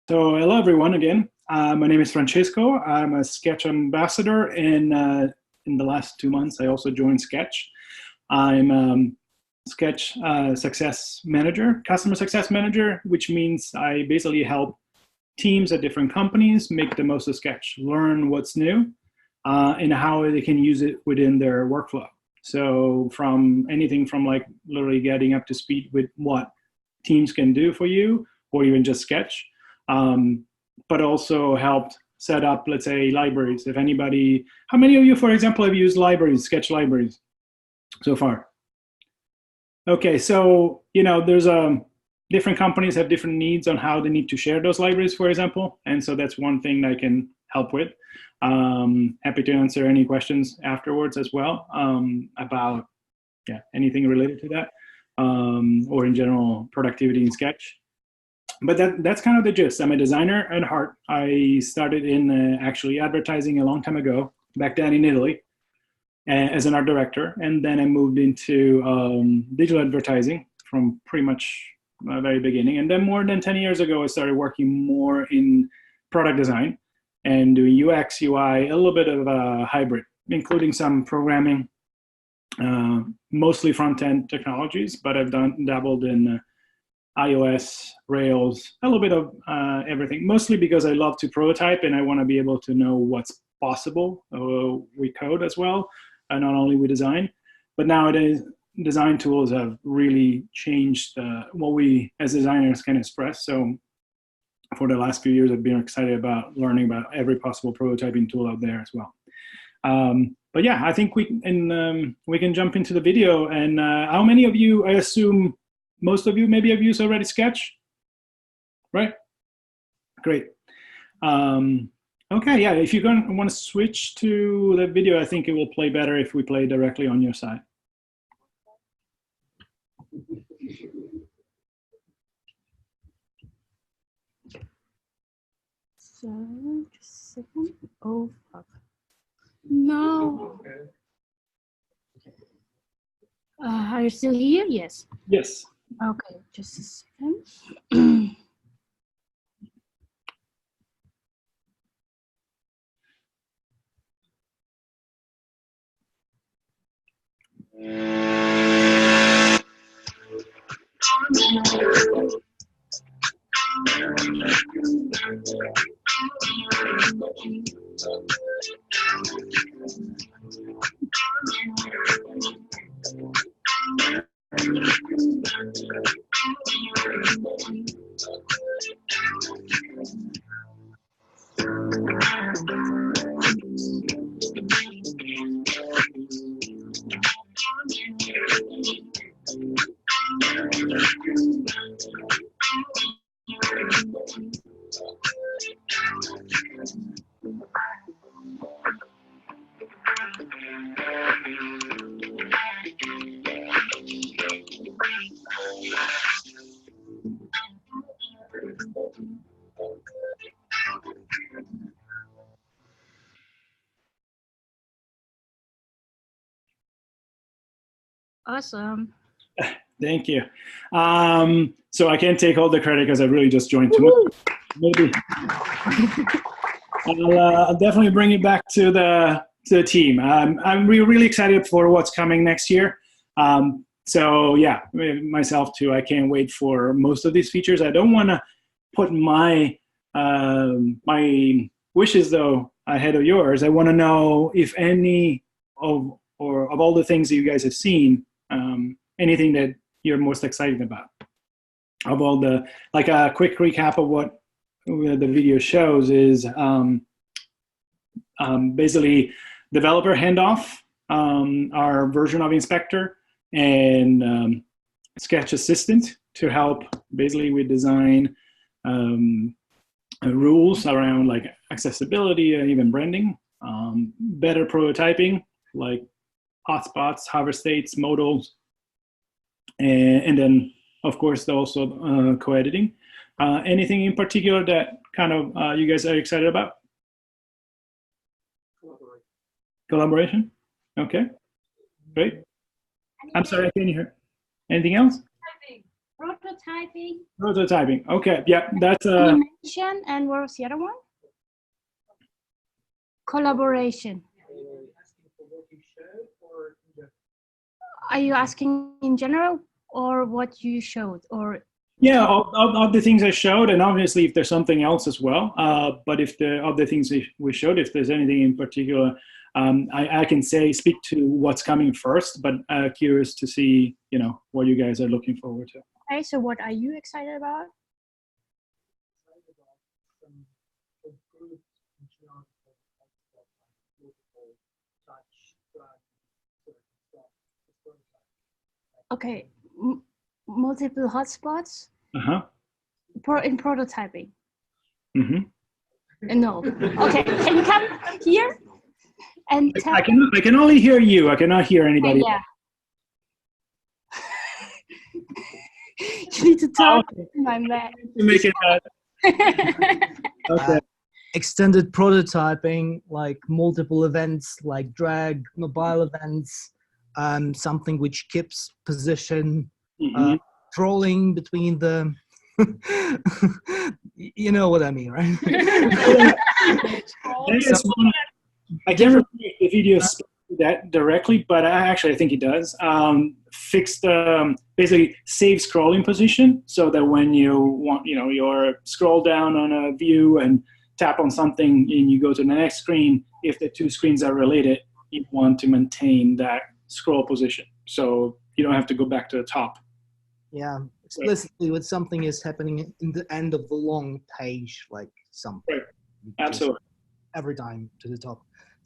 So hello everyone again. My name is Francesco. I'm a Sketch ambassador, and in the last 2 months, I also joined Sketch. I'm Sketch success manager, customer success manager, which means I basically help teams at different companies make the most of Sketch, learn what's new, and how they can use it within their workflow. So from anything from like literally getting up to speed with what Teams can do for you, or even just Sketch, but also helped set up, let's say, libraries. If anybody, how many of you, for example, have used libraries, Sketch libraries so far? Okay, so, there's different companies have different needs on how they need to share those libraries, for example. And so that's one thing that I can help with. Happy to answer any questions afterwards as well about anything related to that, or in general, productivity in Sketch. But that's kind of the gist. I'm a designer at heart. I started in actually advertising a long time ago, back then in Italy, as an art director. And then I moved into digital advertising from pretty much the very beginning. And then more than 10 years ago, I started working more in product design and doing UX, UI, a little bit of a hybrid, including some programming, mostly front-end technologies, but I've dabbled in iOS, Rails, a little bit of everything, mostly because I love to prototype and I want to be able to know what's possible with code as well, and not only with design. But nowadays, design tools have really changed what we as designers can express. So for the last few years, I've been excited about learning about every possible prototyping tool out there as well. But yeah, I think we can jump into the video. And how many of you, I assume, most of you maybe have used already Sketch, right? Great. Okay, yeah, if you're going to want to switch to the video, I think it will play better if we play directly on your side. So, just a second. Oh, fuck. No. Are you still here? Yes. Yes. Okay, just a second. Awesome. Thank you. So I can't take all the credit because I really just joined too much. Maybe I'll definitely bring it back to the team. I'm really excited for what's coming next year. So yeah, myself too. I can't wait for most of these features. I don't want to put my my wishes though ahead of yours. I want to know if any of all the things that you guys have seen, anything that you're most excited about. Of all the, like a quick recap of what the video shows is basically developer handoff, our version of Inspector, and Sketch Assistant to help basically with design rules around like accessibility and even branding, better prototyping like hotspots, hover states, modals, and then of course also co-editing. Anything in particular that kind of you guys are excited about? Collaboration? Okay, great. I'm sorry, I can't hear. Anything else? prototyping. Prototyping. Okay. Yeah, that's Animation, and what was the other one? Collaboration. Are you asking in general or what you showed? Or yeah, of the things I showed, and obviously if there's something else as well. But if the of the things we showed, if there's anything in particular, I can speak to what's coming first. But curious to see, what you guys are looking forward to. okay, so what are you excited about? Okay, multiple hotspots. In prototyping. No. Okay, can you come here and tell? I can only hear you. I cannot hear anybody. Yeah. You need to talk, my man. To make it okay. Extended prototyping, like multiple events, like drag, mobile events, something which keeps position, scrolling between the, you know what I mean, right? I can't remember if the video speaks to that directly, but I think it does. Fixed, basically save scrolling position so that when you want, you scroll down on a view and tap on something and you go to the next screen, if the two screens are related, you want to maintain that scroll position. So you don't have to go back to the top. Yeah, explicitly when something is happening in the end of the long page, like something. Right. Absolutely. Every time to the top.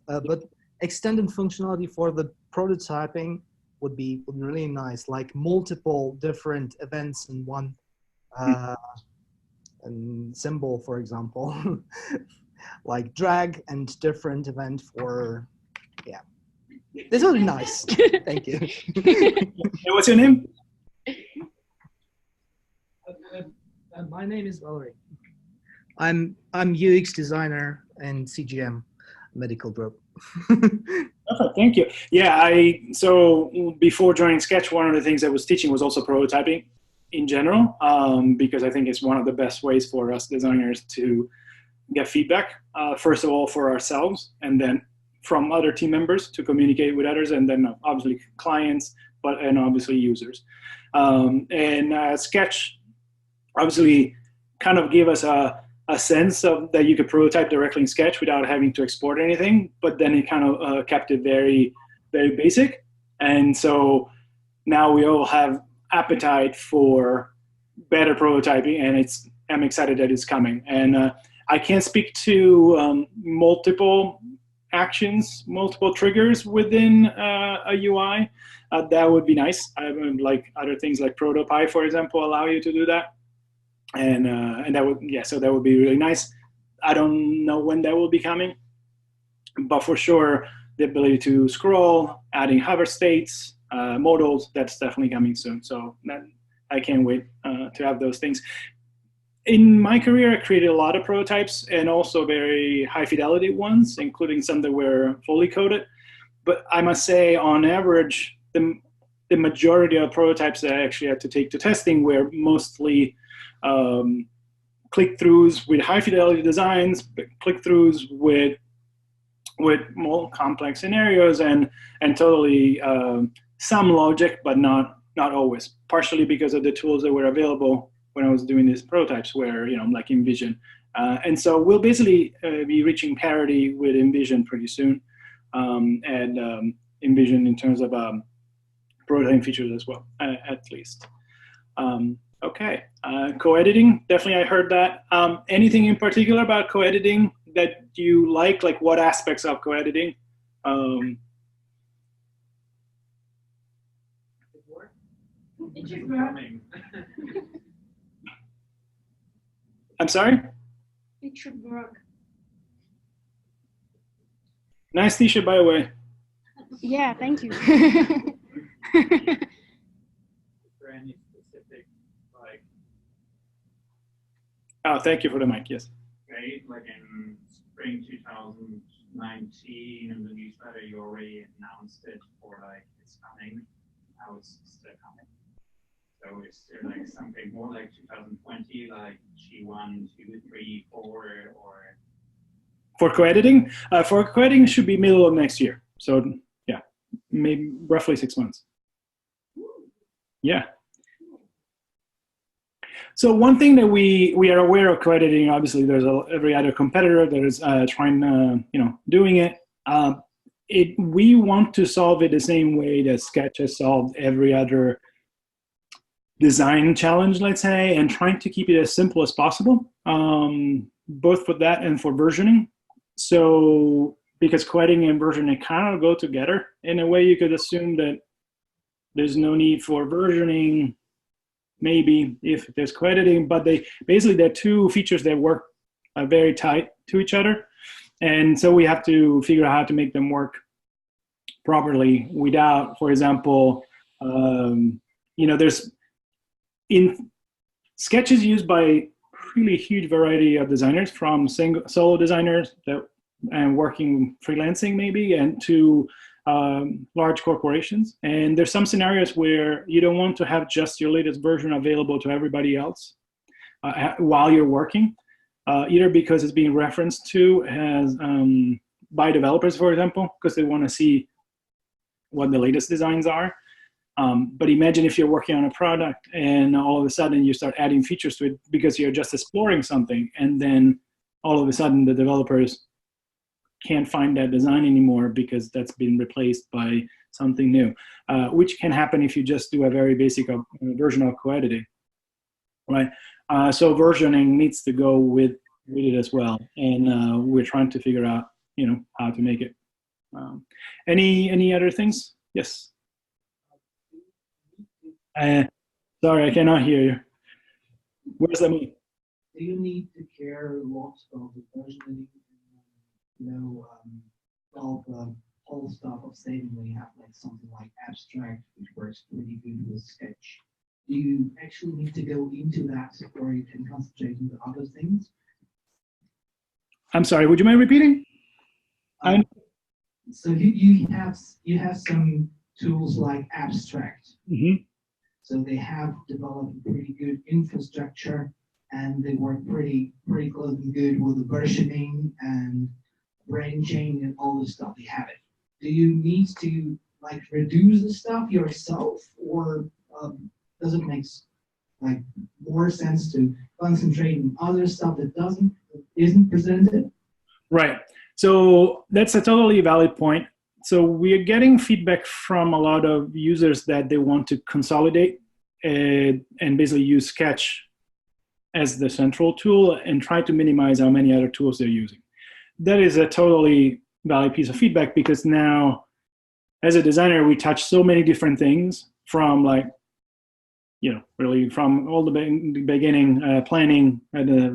But extended functionality for the prototyping would be really nice, like multiple different events in one and symbol, for example, like drag and different event for, yeah. This would be nice. Thank you. Hey, what's your name? My name is Valerie. I'm UX designer and CGM medical group. Perfect, thank you. Yeah, so before joining Sketch, one of the things I was teaching was also prototyping in general, because I think it's one of the best ways for us designers to get feedback, first of all for ourselves, and then from other team members to communicate with others, and then obviously clients, and obviously users. And Sketch obviously kind of gave us a sense of that you could prototype directly in Sketch without having to export anything, but then it kind of kept it very, very basic. And so now we all have appetite for better prototyping, and I'm excited that it's coming. And I can't speak to multiple actions, multiple triggers within a UI. That would be nice. Like other things like ProtoPie, for example, allow you to do that. And that would, so that would be really nice. I don't know when that will be coming, but for sure, the ability to scroll, adding hover states, modals, that's definitely coming soon. So I can't wait to have those things. In my career, I created a lot of prototypes and also very high fidelity ones, including some that were fully coded. But I must say, on average, the majority of prototypes that I actually had to take to testing were mostly click-throughs with high fidelity designs, click-throughs with more complex scenarios, and totally some logic, but not always. Partially because of the tools that were available when I was doing these prototypes, where like InVision, and so we'll basically be reaching parity with InVision pretty soon, and InVision in terms of prototyping features as well, at least. Okay, co-editing, definitely I heard that. Anything in particular about co-editing that you like what aspects of co-editing? It should work. I'm sorry? It should work. Nice t-shirt, by the way. Yeah, thank you. Any specific, Oh, thank you for the mic, yes. okay, like in spring 2019 in the newsletter, you already announced it, or it's coming. Now it's still coming. So is there like something more like 2020, like G1, 2, 3, 4, or? For co-editing? For co-editing should be middle of next year. So yeah, maybe roughly 6 months. Yeah. So one thing that we are aware of co-editing, obviously there's every other competitor that is trying, doing it. We want to solve it the same way that Sketch has solved every other design challenge, let's say, and trying to keep it as simple as possible, both for that and for versioning. So because co-editing and versioning kind of go together, in a way you could assume that there's no need for versioning, maybe if there's co-editing, but they're two features that work very tight to each other. And so we have to figure out how to make them work properly without, for example, Sketch is used by really huge variety of designers, from solo designers and working freelancing maybe, and to large corporations. And there's some scenarios where you don't want to have just your latest version available to everybody else while you're working, either because it's being referenced to as by developers, for example, because they want to see what the latest designs are. But imagine if you're working on a product and all of a sudden you start adding features to it because you're just exploring something, and then all of a sudden the developers can't find that design anymore because that's been replaced by something new, which can happen if you just do a very basic version of co-editing, right? So versioning needs to go with it as well, and we're trying to figure out, how to make it. Any other things? Yes. Sorry, I cannot hear you. What does that mean? Do you need to care a lot about the versioning? All the whole stuff of saving when you have like something like abstract, which works pretty good with Sketch. Do you actually need to go into that, or you can concentrate on the other things? I'm sorry, would you mind repeating? So you have some tools like abstract. Mm-hmm. So they have developed pretty good infrastructure, and they work pretty close and good with the versioning and branching and all the stuff. They have it. Do you need to like reduce the stuff yourself, or does it make like more sense to concentrate on other stuff that isn't presented? Right. So that's a totally valid point. So we are getting feedback from a lot of users that they want to consolidate and basically use Sketch as the central tool and try to minimize how many other tools they're using. That is a totally valid piece of feedback, because now as a designer, we touch so many different things, from really from all the beginning, planning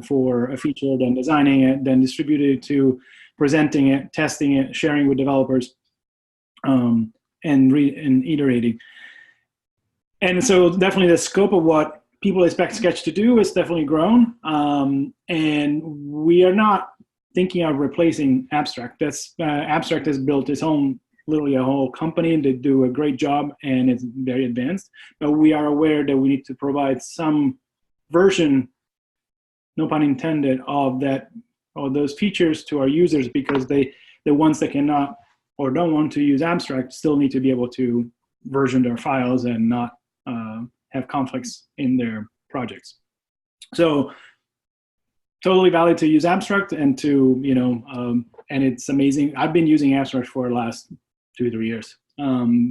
for a feature, then designing it, then distributing it, to presenting it, testing it, sharing with developers, and iterating. And so definitely the scope of what people expect Sketch to do is definitely grown. And we are not thinking of replacing Abstract. Abstract has built its own, literally a whole company, and they do a great job, and it's very advanced. But we are aware that we need to provide some version, no pun intended, of those features to our users, because the ones that cannot or don't want to use Abstract still need to be able to version their files and not have conflicts in their projects. So totally valid to use Abstract, and to, and it's amazing. I've been using Abstract for the last 2-3 years,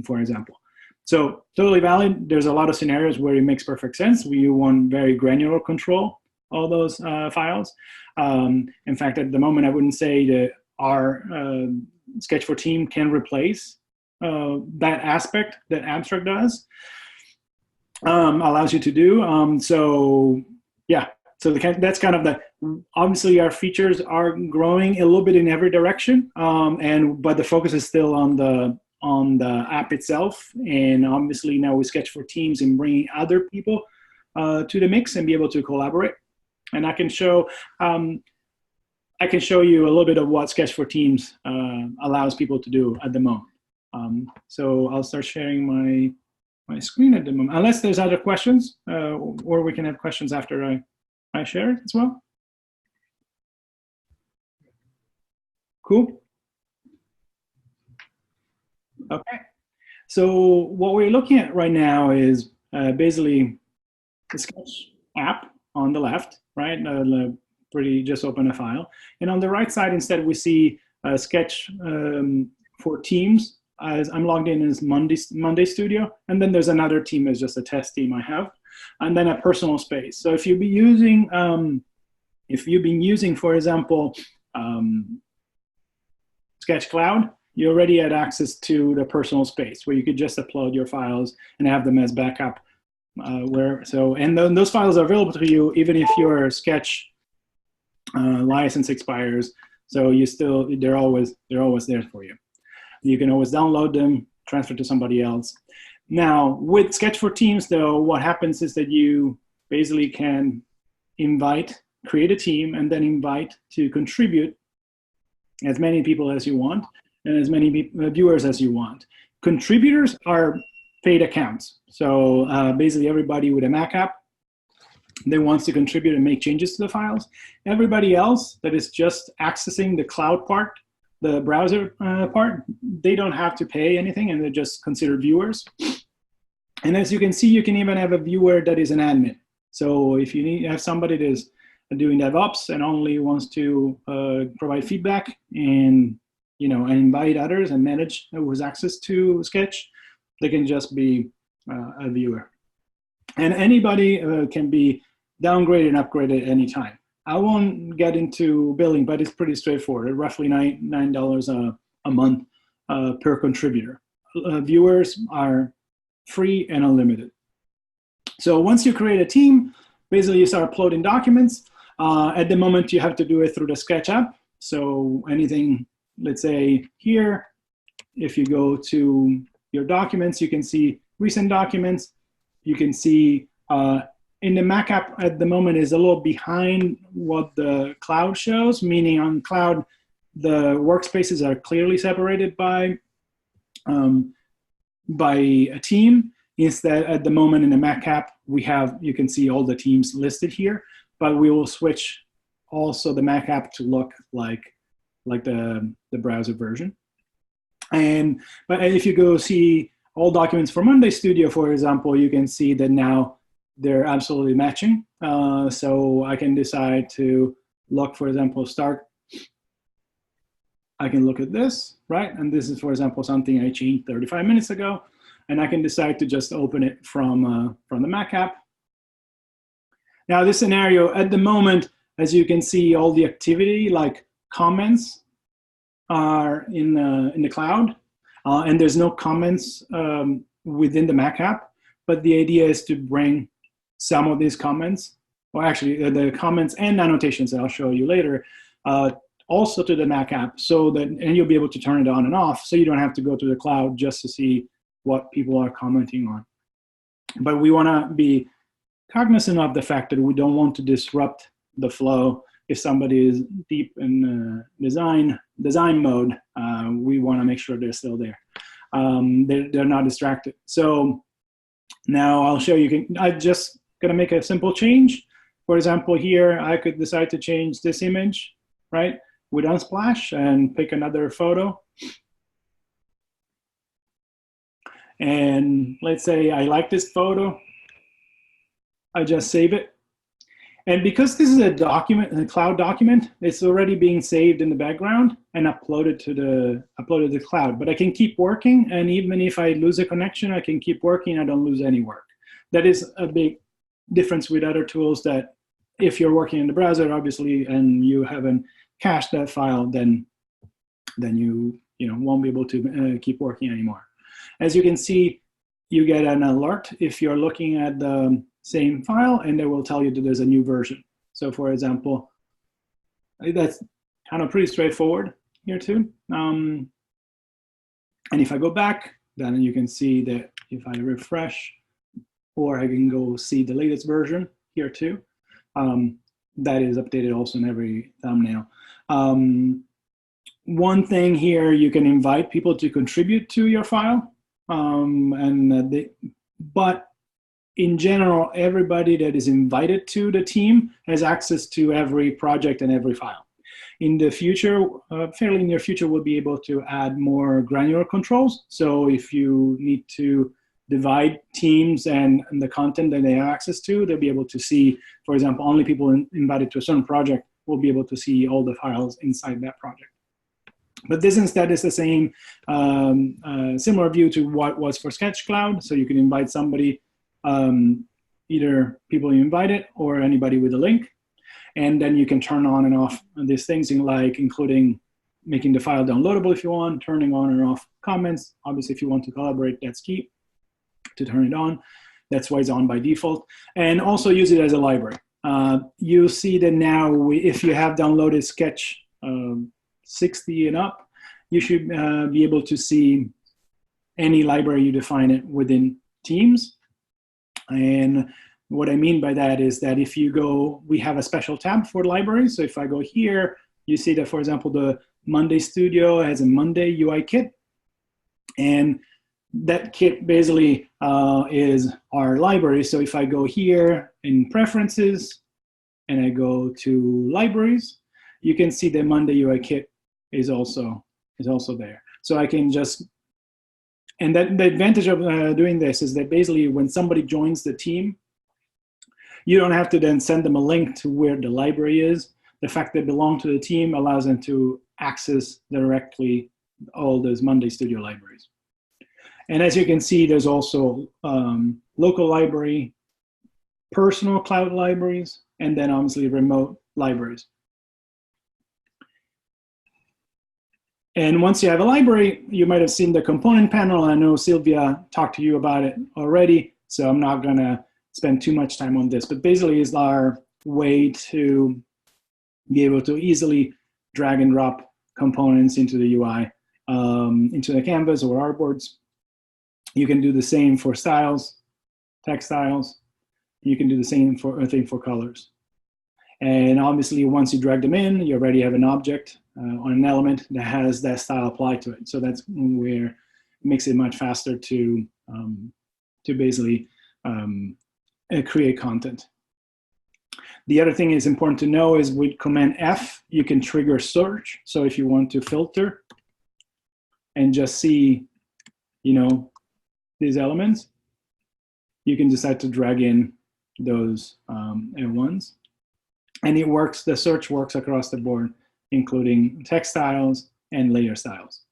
for example. So totally valid. There's a lot of scenarios where it makes perfect sense. We want very granular control of those files. In fact, at the moment, I wouldn't say that our Sketch for Team can replace that aspect that Abstract does, allows you to do. So yeah, so that's kind of obviously our features are growing a little bit in every direction, but the focus is still on the app itself. And obviously now with Sketch for Teams and bringing other people to the mix and be able to collaborate. And I can show you a little bit of what Sketch for Teams allows people to do at the moment. So I'll start sharing my my screen at the moment, unless there's other questions, or we can have questions after I share it as well. Cool. Okay. So what we're looking at right now is basically the Sketch app on the left, right? Pretty just open a file. And on the right side, instead, we see Sketch for Teams. As I'm logged in as Monday Studio, and then there's another team as just a test team I have, and then a personal space. So if you've been using, for example, Sketch Cloud, you already had access to the personal space where you could just upload your files and have them as backup. Those files are available to you even if your Sketch license expires. So they're always there for you. You can always download them, transfer to somebody else. Now, with Sketch for Teams, though, what happens is that you basically can create a team, and then invite to contribute as many people as you want and as many viewers as you want. Contributors are paid accounts. So basically everybody with a Mac app that wants to contribute and make changes to the files. Everybody else that is just accessing the cloud part, the browser part, they don't have to pay anything, and they're just considered viewers. And as you can see, you can even have a viewer that is an admin. So if you have somebody that is doing DevOps and only wants to provide feedback and and invite others and manage who has access to Sketch, they can just be a viewer. And anybody can be downgraded and upgraded at any time. I won't get into billing, but it's pretty straightforward. Roughly $9 a month per contributor. Viewers are free and unlimited. So once you create a team, basically you start uploading documents. At the moment, you have to do it through the Sketch app. So anything, let's say here, if you go to your documents, you can see recent documents. You can see in the Mac app at the moment is a little behind what the cloud shows, meaning on cloud, the workspaces are clearly separated by a team. Instead, at the moment in the Mac app, you can see all the teams listed here, but we will switch also the Mac app to look like the browser version. But if you go see all documents for Monday Studio, for example, you can see that now they're absolutely matching. So I can decide to look, for example, I can look at this, right? And this is, for example, something I changed 35 minutes ago. And I can decide to just open it from the Mac app. Now, this scenario, at the moment, as you can see, all the activity, like comments, are in the cloud. And there's no comments within the Mac app. But the idea is to bring some of these comments, or actually the comments and annotations that I'll show you later, also to the Mac app, and you'll be able to turn it on and off, so you don't have to go to the cloud just to see what people are commenting on. But we want to be cognizant of the fact that we don't want to disrupt the flow. If somebody is deep in design mode, we want to make sure they're still there. They're not distracted. So now I'll show you. I'm just going to make a simple change. For example, here I could decide to change this image, right, with Unsplash and pick another photo. And let's say I like this photo. I just save it. And because this is a cloud document, it's already being saved in the background and uploaded to the cloud. But I can keep working, and even if I lose a connection, I can keep working. I don't lose any work. That is a big difference with other tools that if you're working in the browser, obviously, and you haven't cached that file, then you won't be able to keep working anymore. As you can see, you get an alert if you're looking at the same file, and they will tell you that there's a new version. So for example, that's kind of pretty straightforward here too. And if I go back, then you can see that if I refresh, or I can go see the latest version here too, that is updated also in every thumbnail. One thing here, you can invite people to contribute to your file. And but in general, everybody that is invited to the team has access to every project and every file. In the future, fairly near future, we'll be able to add more granular controls. So if you need to divide teams and the content that they have access to, they'll be able to see, for example, only people invited to a certain project will be able to see all the files inside that project. But this instead is the same, similar view to what was for Sketch Cloud. So you can invite somebody, either people you invited or anybody with a link. And then you can turn on and off these things, like including making the file downloadable if you want, turning on or off comments. Obviously, if you want to collaborate, that's key to turn it on. That's why it's on by default. And also use it as a library. You'll see that now, if you have downloaded Sketch 60 and up, you should be able to see any library you define it within Teams. And what I mean by that is that if you go, we have a special tab for libraries. So if I go here, you see that, for example, the Monday Studio has a Monday UI kit. And that kit basically is our library. So if I go here in Preferences and I go to Libraries, you can see the Monday UI kit is also there. So I can just, and the advantage of doing this is that basically when somebody joins the team, you don't have to then send them a link to where the library is. The fact that they belong to the team allows them to access directly all those Monday Studio libraries. And as you can see, there's also local library, personal cloud libraries, and then obviously remote libraries. And once you have a library, you might have seen the component panel. I know Sylvia talked to you about it already, so I'm not gonna spend too much time on this, but basically is our way to be able to easily drag and drop components into the UI, into the canvas or artboards. You can do the same for styles, text styles. You can do the same thing for colors. And obviously, once you drag them in, you already have an object or an element that has that style applied to it. So that's where it makes it much faster to basically create content. The other thing is important to know is with Command F, you can trigger search. So if you want to filter and just see, these elements, you can decide to drag in those ones. And it works, the search works across the board, including text styles and layer styles.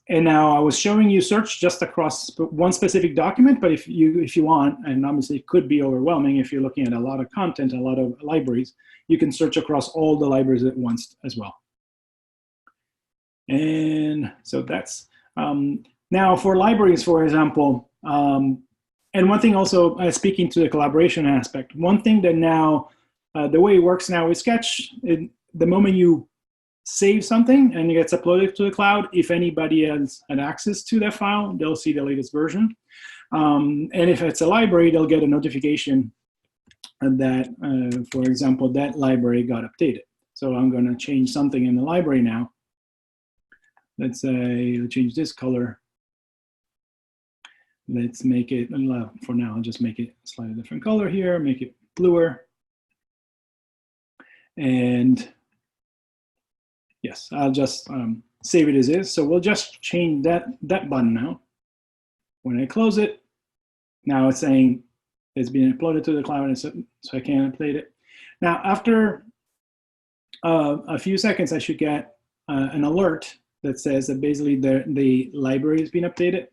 And now I was showing you search just across one specific document, but if you want, and obviously it could be overwhelming if you're looking at a lot of content, a lot of libraries, you can search across all the libraries at once as well. And so that's, now for libraries, for example, and one thing also, speaking to the collaboration aspect, one thing that now, the way it works now with Sketch, the moment you save something and it gets uploaded to the cloud, if anybody has an access to that file, they'll see the latest version. And if it's a library, they'll get a notification that, for example, that library got updated. So I'm going to change something in the library now. Let's say I'll change this color. Let's make it, for now, I'll just make it a slightly different color here, make it bluer. And yes, I'll just save it as is. So we'll just change that button now. When I close it, now it's saying it's being uploaded to the cloud, so I can update it. Now, after a few seconds, I should get an alert that says that basically the library has been updated.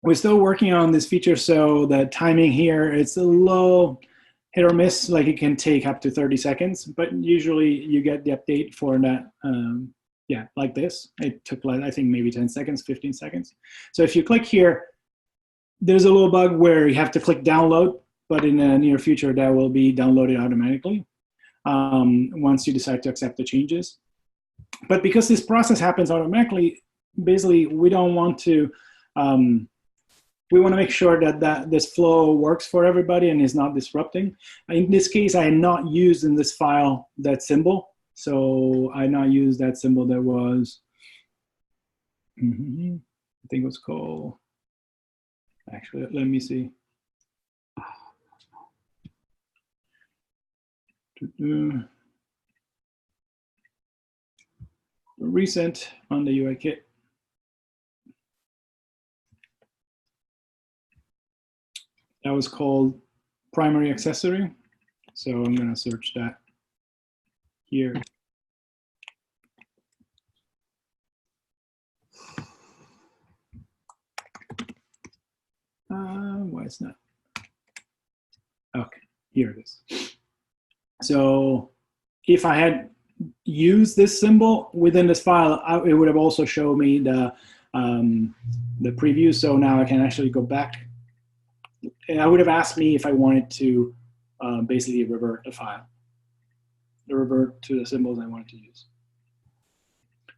We're still working on this feature, so the timing here, it's a little hit or miss, like it can take up to 30 seconds, but usually you get the update for that, yeah, like this. It took, like, I think maybe 10 seconds, 15 seconds. So if you click here, there's a little bug where you have to click download, but in the near future, that will be downloaded automatically once you decide to accept the changes. But because this process happens automatically, basically we don't want to, we want to make sure that this flow works for everybody and is not disrupting. In this case, I had not used in this file that symbol. So I not used that symbol that was, I think it was called Actually, let me see. Recent on the UI kit. That was called primary accessory. So I'm going to search that here. Why it's not? Okay, here it is. So if I had used this symbol within this file, it would have also shown me the preview. So now I can actually go back. And I would have asked me if I wanted to basically revert the file, revert to the symbols I wanted to use.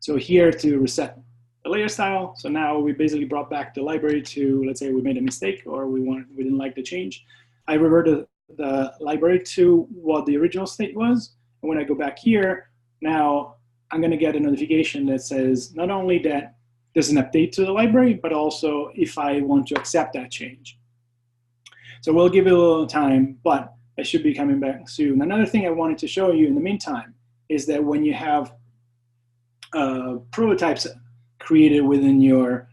So here to reset the layer style. So now we basically brought back the library to, let's say we made a mistake or we didn't like the change. I reverted the library to what the original state was. And when I go back here, now I'm going to get a notification that says not only that there's an update to the library, but also if I want to accept that change. So we'll give it a little time, but I should be coming back soon. Another thing I wanted to show you in the meantime is that when you have prototypes created within your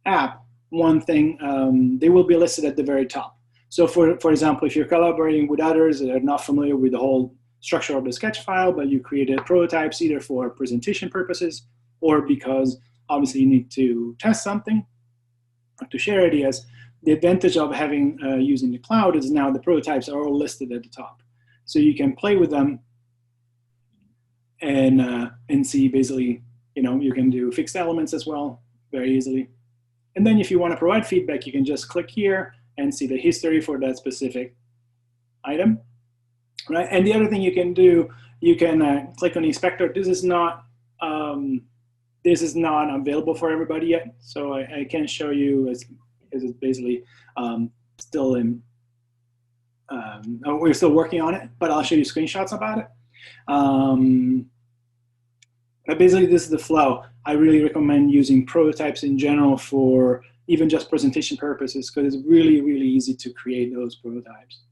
app, one thing, they will be listed at the very top. So for example, if you're collaborating with others that are not familiar with the whole structure of the sketch file, but you created prototypes either for presentation purposes or because obviously you need to test something or to share ideas, the advantage of having using the cloud is now the prototypes are all listed at the top. So you can play with them and see basically, you can do fixed elements as well very easily. And then if you want to provide feedback, you can just click here and see the history for that specific item, right? And the other thing you can do, you can click on the inspector. This is not available for everybody yet, so I can show you as it's basically still in. We're still working on it, but I'll show you screenshots about it. But basically, this is the flow. I really recommend using prototypes in general for even just presentation purposes, because it's really, really easy to create those prototypes.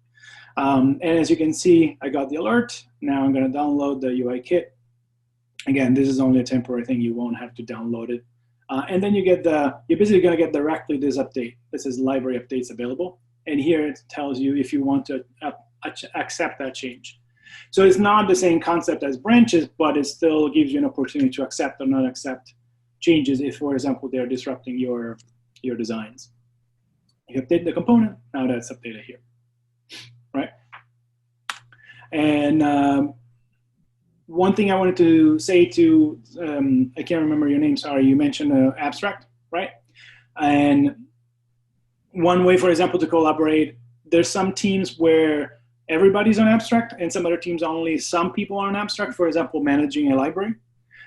And as you can see, I got the alert. Now I'm going to download the UI kit. Again, this is only a temporary thing. You won't have to download it. And then you're basically going to get directly this update. This is library updates available. And here it tells you if you want to accept that change. So it's not the same concept as branches, but it still gives you an opportunity to accept or not accept changes if, for example, they're disrupting your designs. You update the component, now that's updated here, right? And one thing I wanted to say to, I can't remember your name, sorry, you mentioned abstract, right? And one way, for example, to collaborate, there's some teams where everybody's on abstract and some other teams only some people are on abstract, for example, managing a library.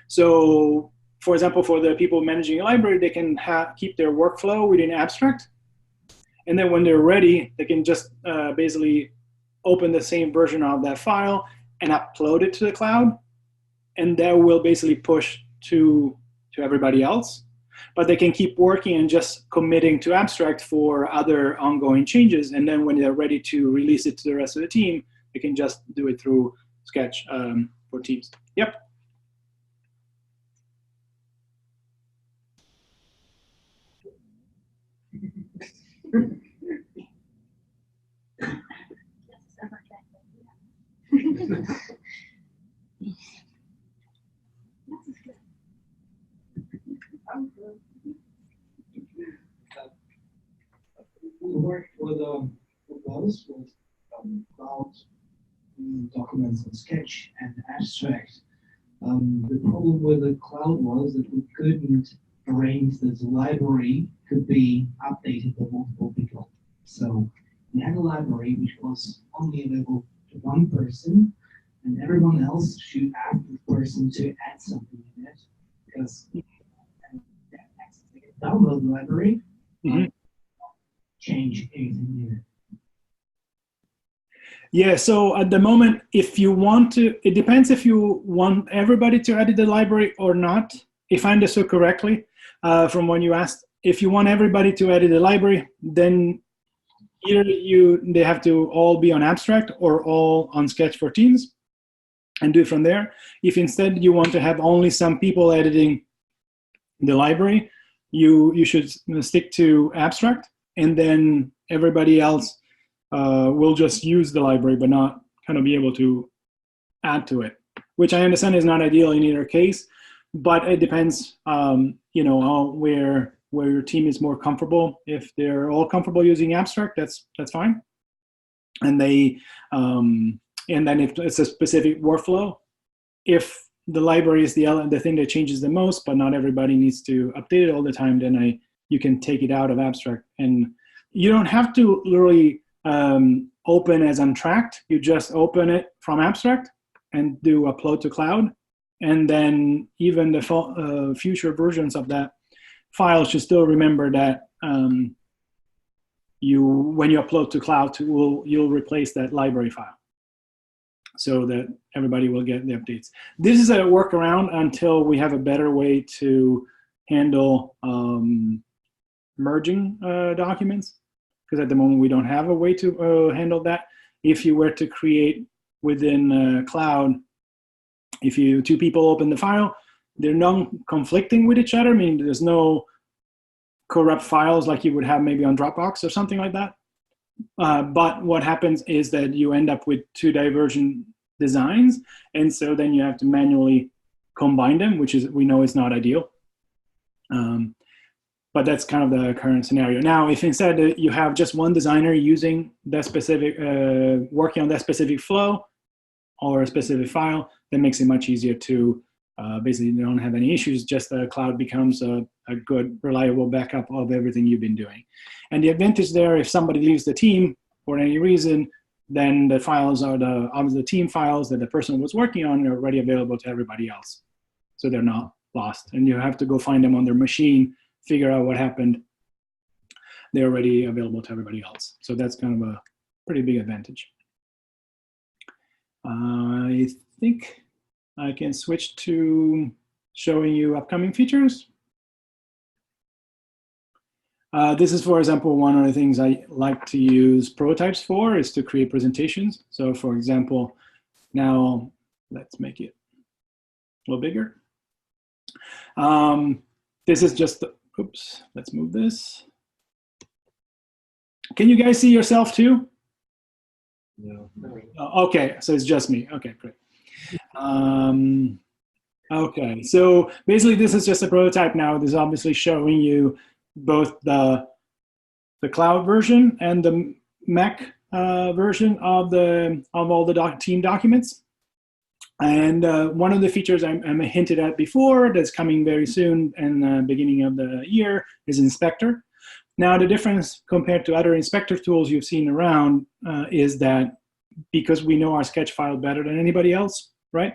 So for example, for the people managing a library, they can keep their workflow within abstract. And then when they're ready, they can just basically open the same version of that file and upload it to the cloud. And that will basically push to everybody else. But they can keep working and just committing to abstract for other ongoing changes. And then when they're ready to release it to the rest of the team, they can just do it through Sketch for Teams. Yep. We worked with those with cloud documents and Sketch and abstract. The problem with the cloud was that we couldn't arrange that the library could be updated by multiple people. So we had a library which was only available to one person, and everyone else should ask the person to add something in it, because they can download the library, change anything in it. Yeah, so at the moment, if you want to, it depends if you want everybody to edit the library or not. If I understood correctly from when you asked, if you want everybody to edit the library, then either they have to all be on Abstract or all on Sketch for Teams and do it from there. If instead you want to have only some people editing the library, you should stick to Abstract, and then everybody else will just use the library but not kind of be able to add to it, which I understand is not ideal in either case, but it depends, you know, where your team is more comfortable. If they're all comfortable using Abstract, that's fine. And and then if it's a specific workflow, if the library is the thing that changes the most, but not everybody needs to update it all the time, then you can take it out of Abstract. And you don't have to literally open as untracked. You just open it from Abstract and do upload to cloud. And then even the future versions of that file should still remember that when you upload to cloud, you'll replace that library file, so that everybody will get the updates. This is a workaround until we have a better way to handle merging documents, because at the moment we don't have a way to handle that. If you were to create within cloud, if two people open the file, they're non-conflicting with each other, meaning there's no corrupt files like you would have maybe on Dropbox or something like that. But what happens is that you end up with two divergent designs, and so then you have to manually combine them, which we know is not ideal. But that's kind of the current scenario. Now, if instead you have just one designer using that specific, working on that specific flow or a specific file, that makes it much easier to basically you don't have any issues, just the cloud becomes a good, reliable backup of everything you've been doing. And the advantage there, if somebody leaves the team for any reason, then the files are the team files that the person was working on are already available to everybody else. So they're not lost. And you have to go find them on their machine, figure out what happened. They're already available to everybody else. So that's kind of a pretty big advantage. I think I can switch to showing you upcoming features. This is, for example, one of the things I like to use prototypes for is to create presentations. So for example, now let's make it a little bigger. This is just, oops, let's move this. Can you guys see yourself too? No. Okay, so it's just me. Okay, great. Okay, so basically this is just a prototype now. This is obviously showing you both the cloud version and the Mac version of all the team documents. And one of the features I hinted at before that's coming very soon in the beginning of the year is Inspector. Now the difference compared to other inspector tools you've seen around is that because we know our sketch file better than anybody else, right?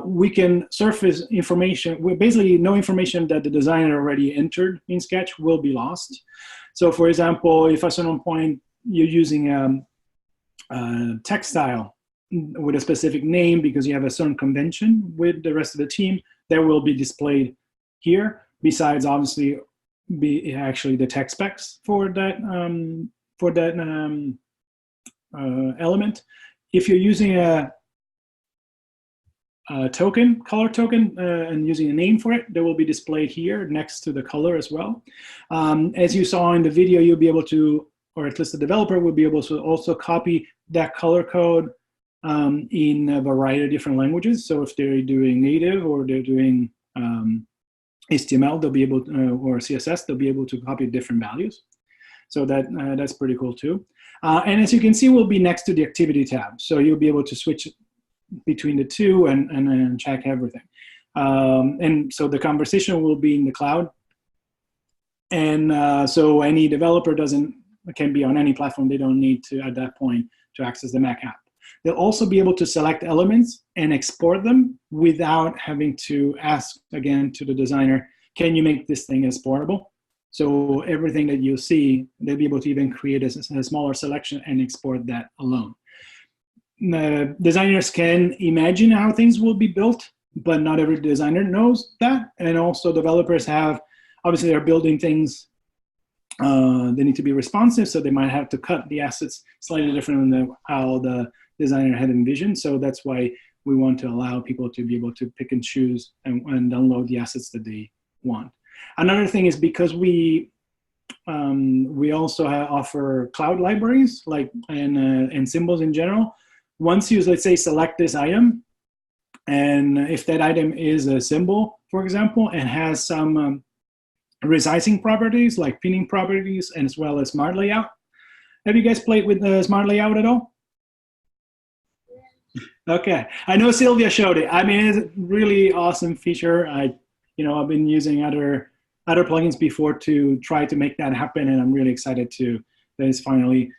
We can surface information. Basically, no information that the designer already entered in Sketch will be lost. So for example, if at some point you're using a text style with a specific name because you have a certain convention with the rest of the team, that will be displayed here, besides obviously actually the text specs for that element. If you're using a token, color token, and using a name for it, that will be displayed here next to the color as well. As you saw in the video, you'll be able to, or at least the developer will be able to also copy that color code in a variety of different languages. So if they're doing native or they're doing HTML, they'll be able to, or CSS, they'll be able to copy different values. So that's pretty cool too. And as you can see, we'll be next to the activity tab. So you'll be able to switch between the two and check everything. And so the conversation will be in the cloud. And so any developer can be on any platform. They don't need to, at that point, to access the Mac app. They'll also be able to select elements and export them without having to ask again to the designer, can you make this thing exportable? So everything that you see, they'll be able to even create a smaller selection and export that alone. Designers can imagine how things will be built, but not every designer knows that. And also developers have obviously they're building things. They need to be responsive, so they might have to cut the assets slightly different than how the designer had envisioned. So that's why we want to allow people to be able to pick and choose and download the assets that they want. Another thing is because we also offer cloud libraries, like and symbols in general. Once you, let's say, select this item, and if that item is a symbol, for example, and has some resizing properties like pinning properties, and as well as smart layout. Have you guys played with smart layout at all? Okay, I know Sylvia showed it. I mean, it's a really awesome feature. I've been using other plugins before to try to make that happen, and I'm really excited that it's finally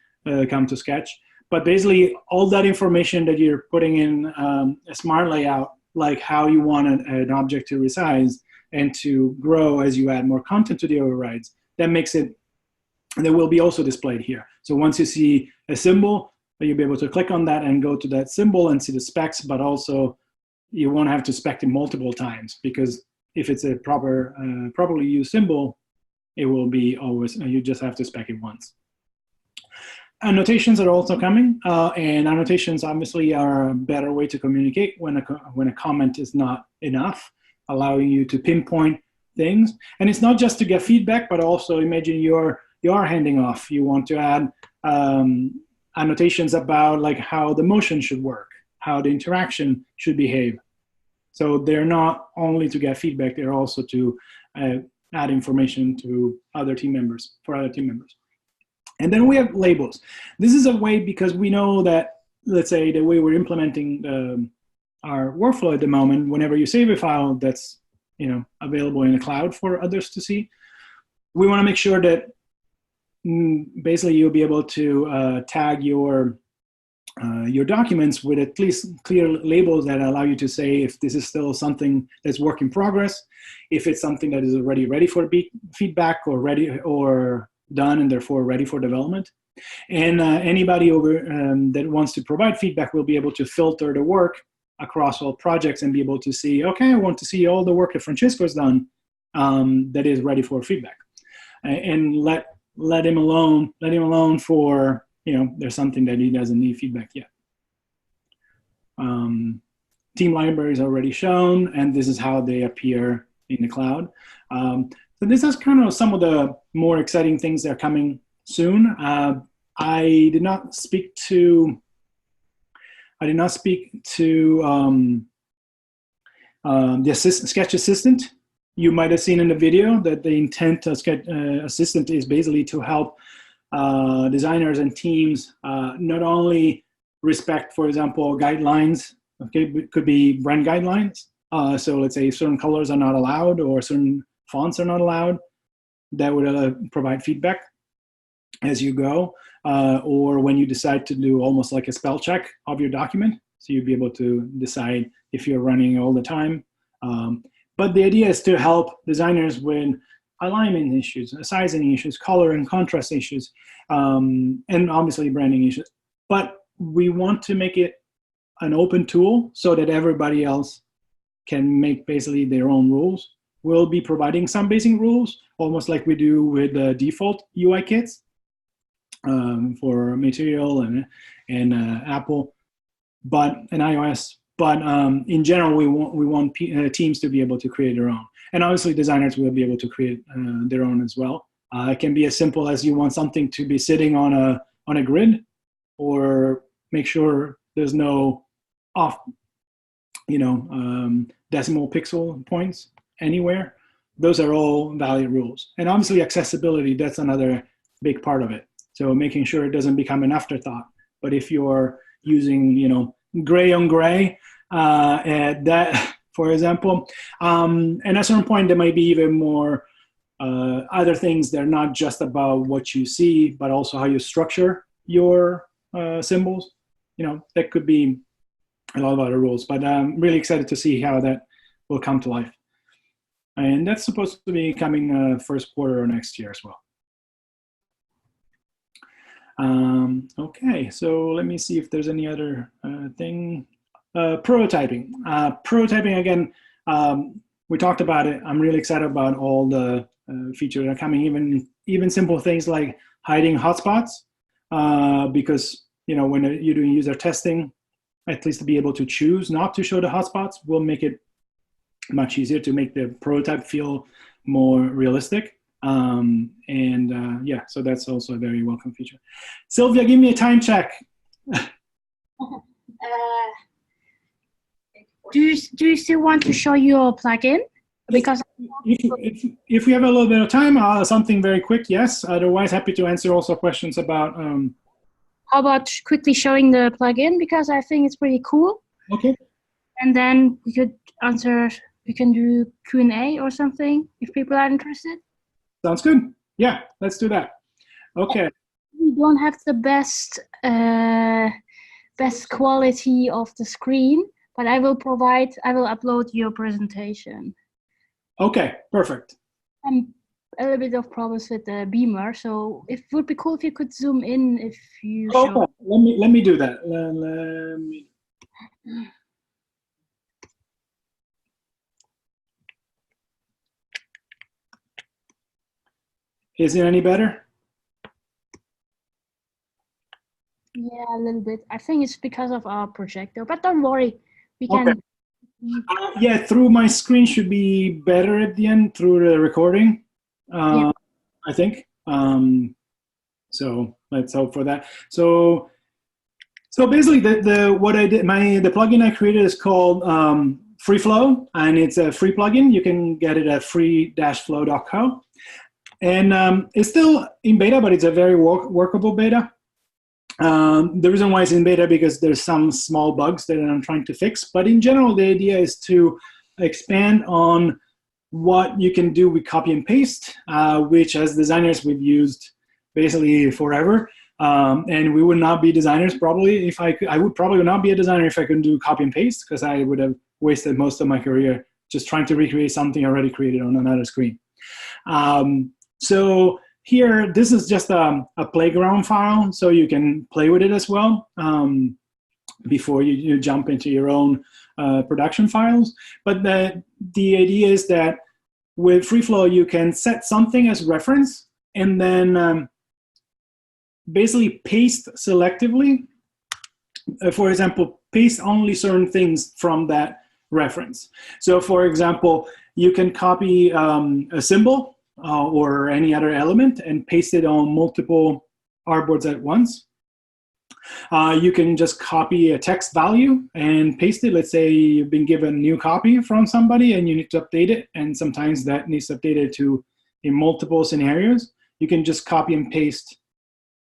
come to Sketch. But basically, all that information that you're putting in a smart layout, like how you want an object to resize and to grow as you add more content to the overrides, that will be also displayed here. So once you see a symbol, you'll be able to click on that and go to that symbol and see the specs, but also you won't have to spec it multiple times, because if it's a properly used symbol, it will be always, you just have to spec it once. Annotations are also coming, and annotations obviously are a better way to communicate when a comment is not enough, allowing you to pinpoint things. And it's not just to get feedback, but also imagine you are handing off. You want to add annotations about like how the motion should work, how the interaction should behave. So they're not only to get feedback, they're also to add information to other team members, for other team members. And then we have labels. This is a way, because we know that, let's say, the way we're implementing our workflow at the moment, whenever you save a file that's available in the cloud for others to see, we want to make sure that basically you'll be able to tag your documents with at least clear labels that allow you to say if this is still something that's work in progress, if it's something that is already ready for feedback or done and therefore ready for development. And anybody that wants to provide feedback will be able to filter the work across all projects and be able to see, okay, I want to see all the work that Francesco's done that is ready for feedback, and let him alone for, there's something that he doesn't need feedback yet. Team libraries already shown, and this is how they appear in the cloud. So this is kind of some of the more exciting things that are coming soon. I did not speak to the Sketch Assistant. You might have seen in the video that the intent of Sketch Assistant is basically to help designers and teams not only respect, for example, guidelines. Okay, it could be brand guidelines. So let's say certain colors are not allowed or certain fonts are not allowed. That would provide feedback as you go, or when you decide to do almost like a spell check of your document. So you'd be able to decide if you're running all the time. But the idea is to help designers with alignment issues, sizing issues, color and contrast issues, and obviously branding issues. But we want to make it an open tool so that everybody else can make basically their own rules. We'll be providing some basic rules, almost like we do with the default UI kits for Material and Apple, and iOS. But in general, we want teams to be able to create their own. And obviously designers will be able to create their own as well. It can be as simple as you want something to be sitting on a grid, or make sure there's no off, decimal pixel points anywhere. Those are all valid rules. And obviously accessibility, that's another big part of it. So making sure it doesn't become an afterthought. But if you're using, gray on gray, that, for example, and at a certain point, there might be even more other things that are not just about what you see, but also how you structure your symbols. That could be a lot of other rules, but I'm really excited to see how that will come to life. And that's supposed to be coming first quarter of next year as well. Okay, so let me see if there's any other thing. Prototyping. Prototyping, again, we talked about it. I'm really excited about all the features that are coming, even simple things like hiding hotspots, because when you're doing user testing, at least to be able to choose not to show the hotspots will make it much easier to make the prototype feel more realistic. Yeah, so that's also a very welcome feature. Sylvia, give me a time check. Do you still want to show your plugin? Because if we have a little bit of time, something very quick, yes. Otherwise, happy to answer also questions about. How about quickly showing the plugin, because I think it's pretty cool. Okay. And then we could answer. We can do Q&A or something if people are interested. Sounds good. Yeah, let's do that. Okay. We don't have the best quality of the screen, but I will upload your presentation. Okay, perfect. A little bit of problems with the beamer, so it would be cool if you could zoom in if you show. Let me do that. Let me. Is it any better? Yeah, a little bit. I think it's because of our projector, but don't worry, we can. Okay. Yeah, through my screen should be better at the end through the recording. Yeah. I think. So let's hope for that. So basically, the plugin I created is called FreeFlow, and it's a free plugin. You can get it at free-flow.co, and it's still in beta, but it's a very workable beta. The reason why it's in beta because there's some small bugs that I'm trying to fix, but in general, the idea is to expand on what you can do with copy and paste, which as designers we've used basically forever. And we would not be designers probably if I would probably not be a designer if I couldn't do copy and paste, because I would have wasted most of my career just trying to recreate something already created on another screen. So here, this is just a playground file, so you can play with it as well before you jump into your own production files. But the idea is that with FreeFlow, you can set something as reference and then basically paste selectively. For example, paste only certain things from that reference. So for example, you can copy a symbol or any other element and paste it on multiple artboards at once. You can just copy a text value and paste it. Let's say you've been given a new copy from somebody and you need to update it, and sometimes that needs updated in multiple scenarios. You can just copy and paste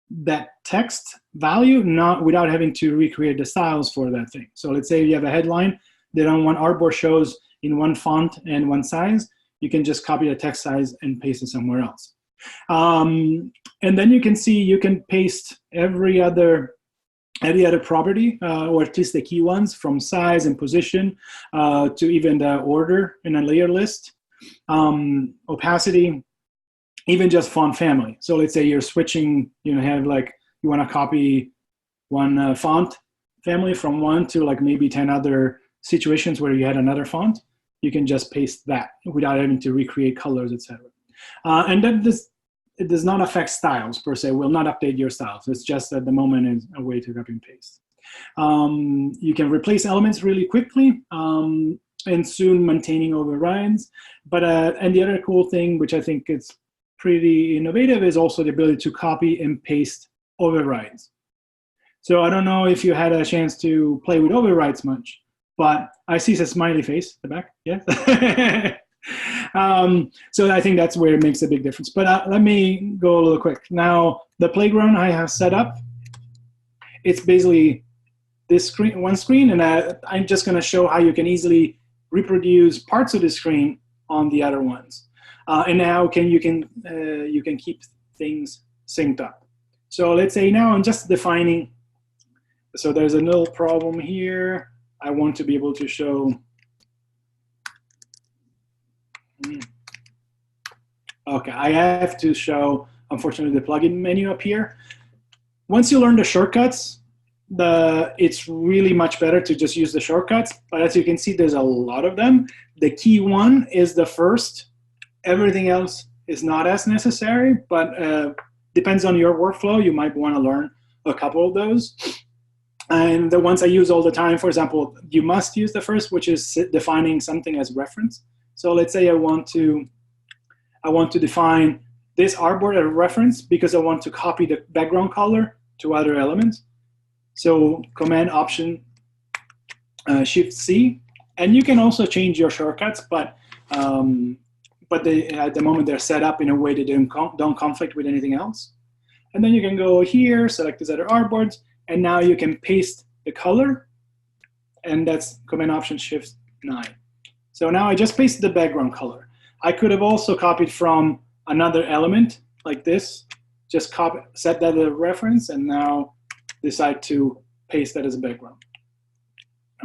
that text value without having to recreate the styles for that thing. So let's say you have a headline that on one artboard shows in one font and one size. You can just copy the text size and paste it somewhere else. And then you can see you can paste every other property, or at least the key ones, from size and position to even the order in a layer list, opacity, even just font family. So let's say you're switching, you want to copy one font family from one to maybe 10 other situations where you had another font. You can just paste that without having to recreate colors, etc. And then it does not affect styles per se. Will not update your styles. It's just at the moment is a way to copy and paste. You can replace elements really quickly and soon maintaining overrides. But and the other cool thing, which I think is pretty innovative, is also the ability to copy and paste overrides. So I don't know if you had a chance to play with overrides much, but I see a smiley face at the back, yeah? So I think that's where it makes a big difference. But let me go a little quick. Now, the playground I have set up, it's basically this one screen, and I'm just gonna show how you can easily reproduce parts of the screen on the other ones. And now you can keep things synced up. So let's say now I'm just defining, so there's a little problem here. I want to be able to show, okay, I have to show, unfortunately, the plugin menu up here. Once you learn the shortcuts, it's really much better to just use the shortcuts. But as you can see, there's a lot of them. The key one is the first. Everything else is not as necessary, but depends on your workflow. You might want to learn a couple of those. And the ones I use all the time, for example, you must use the first, which is defining something as reference. So let's say I want to define this artboard as a reference because I want to copy the background color to other elements. So Command Option Shift C, and you can also change your shortcuts, but at the moment they're set up in a way that don't conflict with anything else. And then you can go here, select these other artboards, and now you can paste the color, and that's Command Option Shift 9. So now I just pasted the background color. I could have also copied from another element like this, just set that as a reference, and now decide to paste that as a background.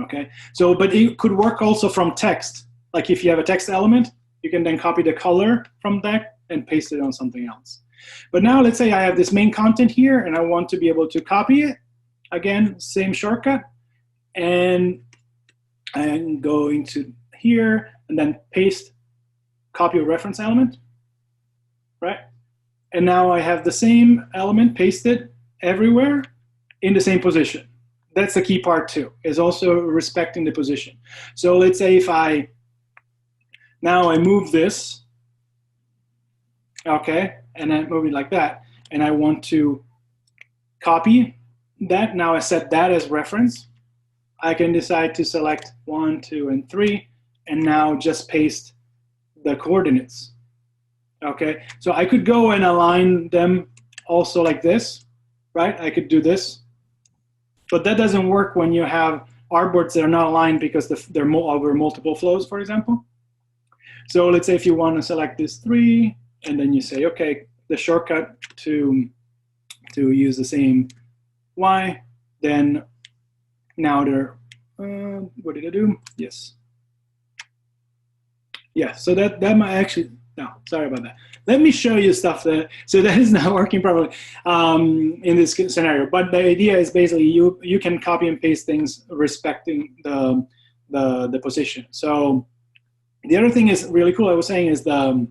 Okay, so but it could work also from text. Like if you have a text element, you can then copy the color from that and paste it on something else. But now let's say I have this main content here and I want to be able to copy it. Again, same shortcut, and go into here and then paste, copy a reference element, right? And now I have the same element pasted everywhere in the same position. That's the key part too, is also respecting the position. So let's say if now I move this, okay, and I move it like that, and I want to copy that. Now I set that as reference. I can decide to select 1, 2, and 3, and now just paste the coordinates. Okay, so I could go and align them also like this, right? I could do this, but that doesn't work when you have artboards that are not aligned because they're over multiple flows, for example. So let's say if you want to select this 3, and then you say, okay, the shortcut to use the same Y, then now they're, what did I do? Yes. Yeah, so that might actually, no, sorry about that. Let me show you stuff so that is not working properly in this scenario. But the idea is basically you can copy and paste things respecting the position. So the other thing is really cool, I was saying, is the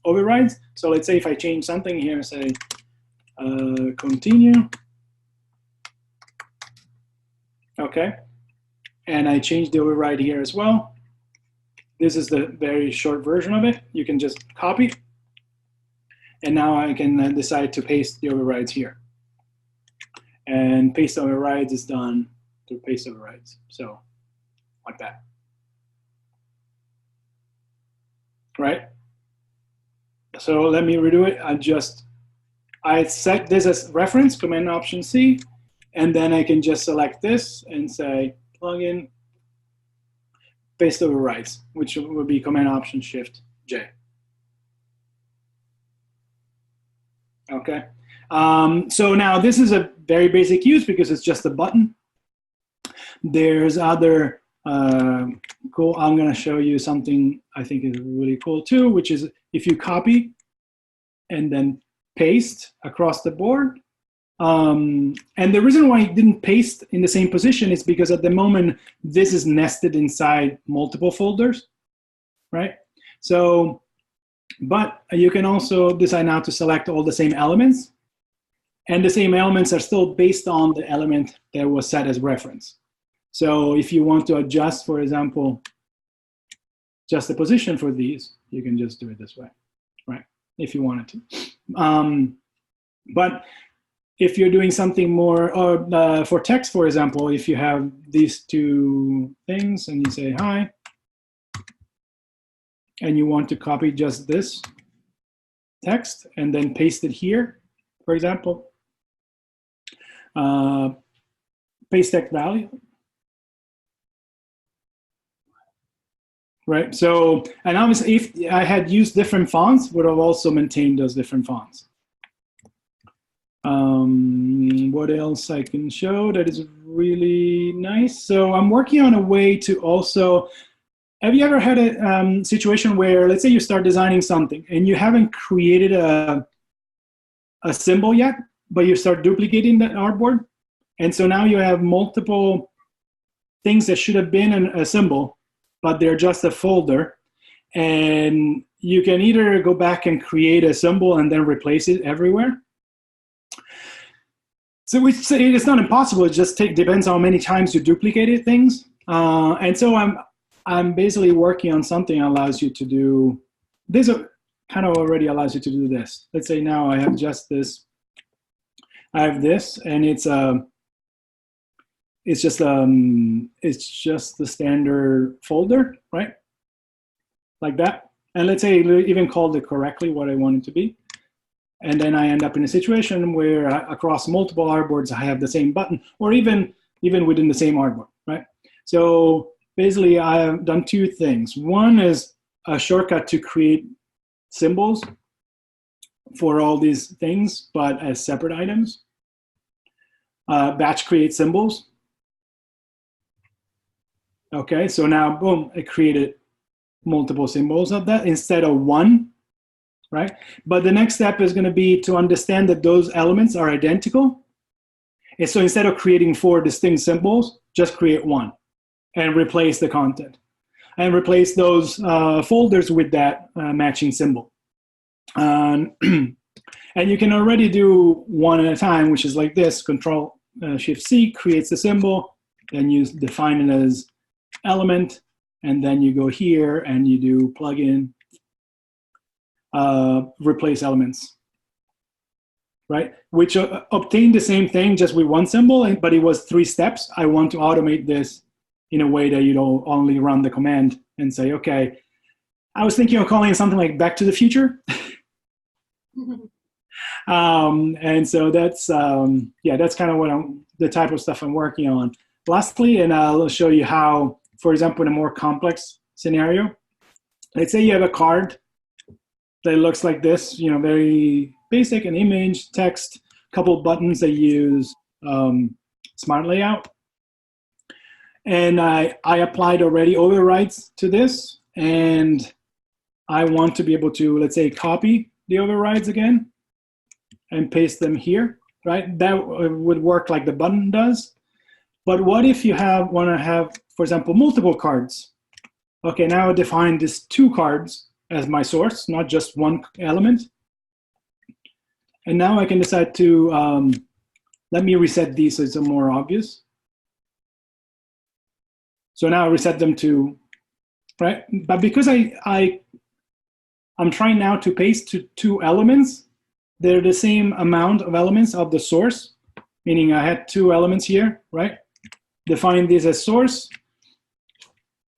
overrides. So let's say if I change something here, say continue, okay, and I change the override here as well. This is the very short version of it. You can just copy, and now I can decide to paste the overrides here. And paste overrides is done through paste overrides, so like that. Right? So let me redo it. I set this as reference, Command Option C, and then I can just select this and say plugin, paste overrides, which would be Command Option Shift J. Okay. So now this is a very basic use because it's just a button. There's other cool. I'm going to show you something I think is really cool too, which is if you copy and then paste across the board. And the reason why it didn't paste in the same position is because at the moment this is nested inside multiple folders, right? So, but you can also decide now to select all the same elements, and the same elements are still based on the element that was set as reference. So if you want to adjust, for example, just the position for these, you can just do it this way, right? If you wanted to. But if you're doing something more, or for text, for example, if you have these two things and you say hi, and you want to copy just this text and then paste it here, for example, paste text value. Right, so, and obviously if I had used different fonts, would have also maintained those different fonts. What else I can show that is really nice? So I'm working on a way to also, have you ever had a situation where, let's say you start designing something and you haven't created a symbol yet, but you start duplicating that artboard. And so now you have multiple things that should have been a symbol, but they're just a folder. And you can either go back and create a symbol and then replace it everywhere. So we say it's not impossible. It just depends on how many times you duplicated things. And so I'm basically working on something that allows you to do this. Kind of already allows you to do this. Let's say now I have just this. I have this, and it's just the standard folder, right? Like that. And let's say I even called it correctly what I want it to be. And then I end up in a situation where across multiple artboards, I have the same button, or even within the same artboard, right? So basically, I have done two things. One is a shortcut to create symbols for all these things, but as separate items. Batch create symbols. Okay, so now, boom, it created multiple symbols of that instead of one, right? But the next step is going to be to understand that those elements are identical. And so instead of creating 4 distinct symbols, just create one and replace the content. And replace those folders with that matching symbol. And you can already do one at a time, which is like this. Control Shift C creates the symbol, then you define it as element, and then you go here and you do plugin, replace elements, right? Which obtained the same thing just with one symbol, but it was 3 steps. I want to automate this in a way that you don't only run the command and say, okay, I was thinking of calling it something like Back to the Future. And so that's, that's kind of what the type of stuff I'm working on. Lastly, and I'll show you how, for example, in a more complex scenario, let's say you have a card that looks like this, very basic, an image, text, couple buttons that use Smart Layout. And I applied already overrides to this, and I want to be able to, let's say, copy the overrides again and paste them here, right? That would work like the button does. But what if you want to have, for example, multiple cards? Okay, now I define these 2 cards as my source, not just one element. And now I can decide to, let me reset these so it's more obvious. So now I reset them to, right? But because I'm trying now to paste to 2 elements, they're the same amount of elements of the source, meaning I had 2 elements here, right? Define these as source,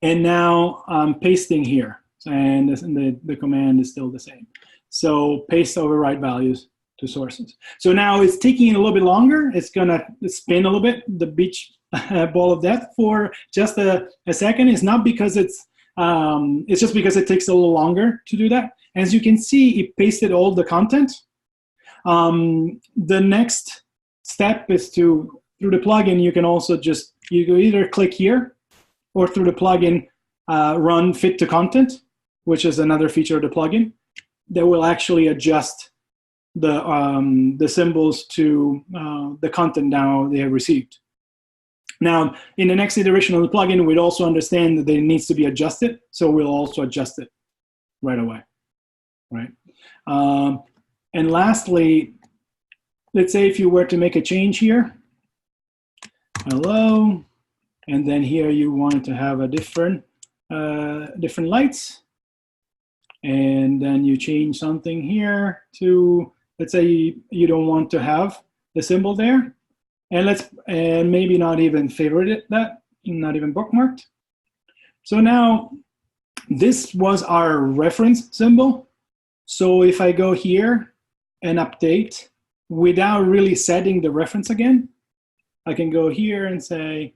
and now I'm pasting here, and the command is still the same. So paste override values to sources. So now it's taking a little bit longer. It's gonna spin a little bit, the beach ball of death for just a second. It's not because it's just because it takes a little longer to do that. As you can see, it pasted all the content. The next step is through the plugin, you can also you can either click here, or through the plugin, run fit to content, which is another feature of the plugin that will actually adjust the symbols to the content now they have received. Now, in the next iteration of the plugin, we'd also understand that it needs to be adjusted, so we'll also adjust it right away, right? And lastly, let's say if you were to make a change here, hello, and then here you wanted to have a different lights, and then you change something here to, let's say you don't want to have the symbol there, and maybe not even favorite that, not even bookmarked. So now this was our reference symbol. So if I go here and update without really setting the reference again, I can go here and say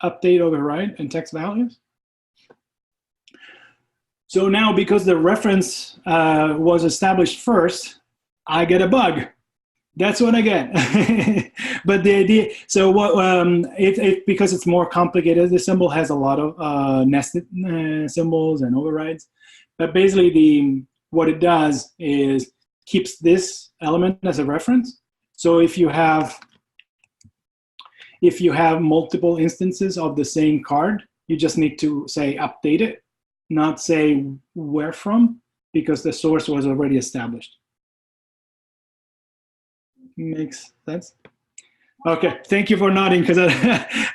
update override and text values. So now because the reference was established first, I get a bug. That's what I get. But the idea, so what because it's more complicated, the symbol has a lot of nested symbols and overrides. But basically what it does is keeps this element as a reference, So if you have multiple instances of the same card, you just need to say update it, not say where from, because the source was already established. Makes sense? Okay, thank you for nodding, because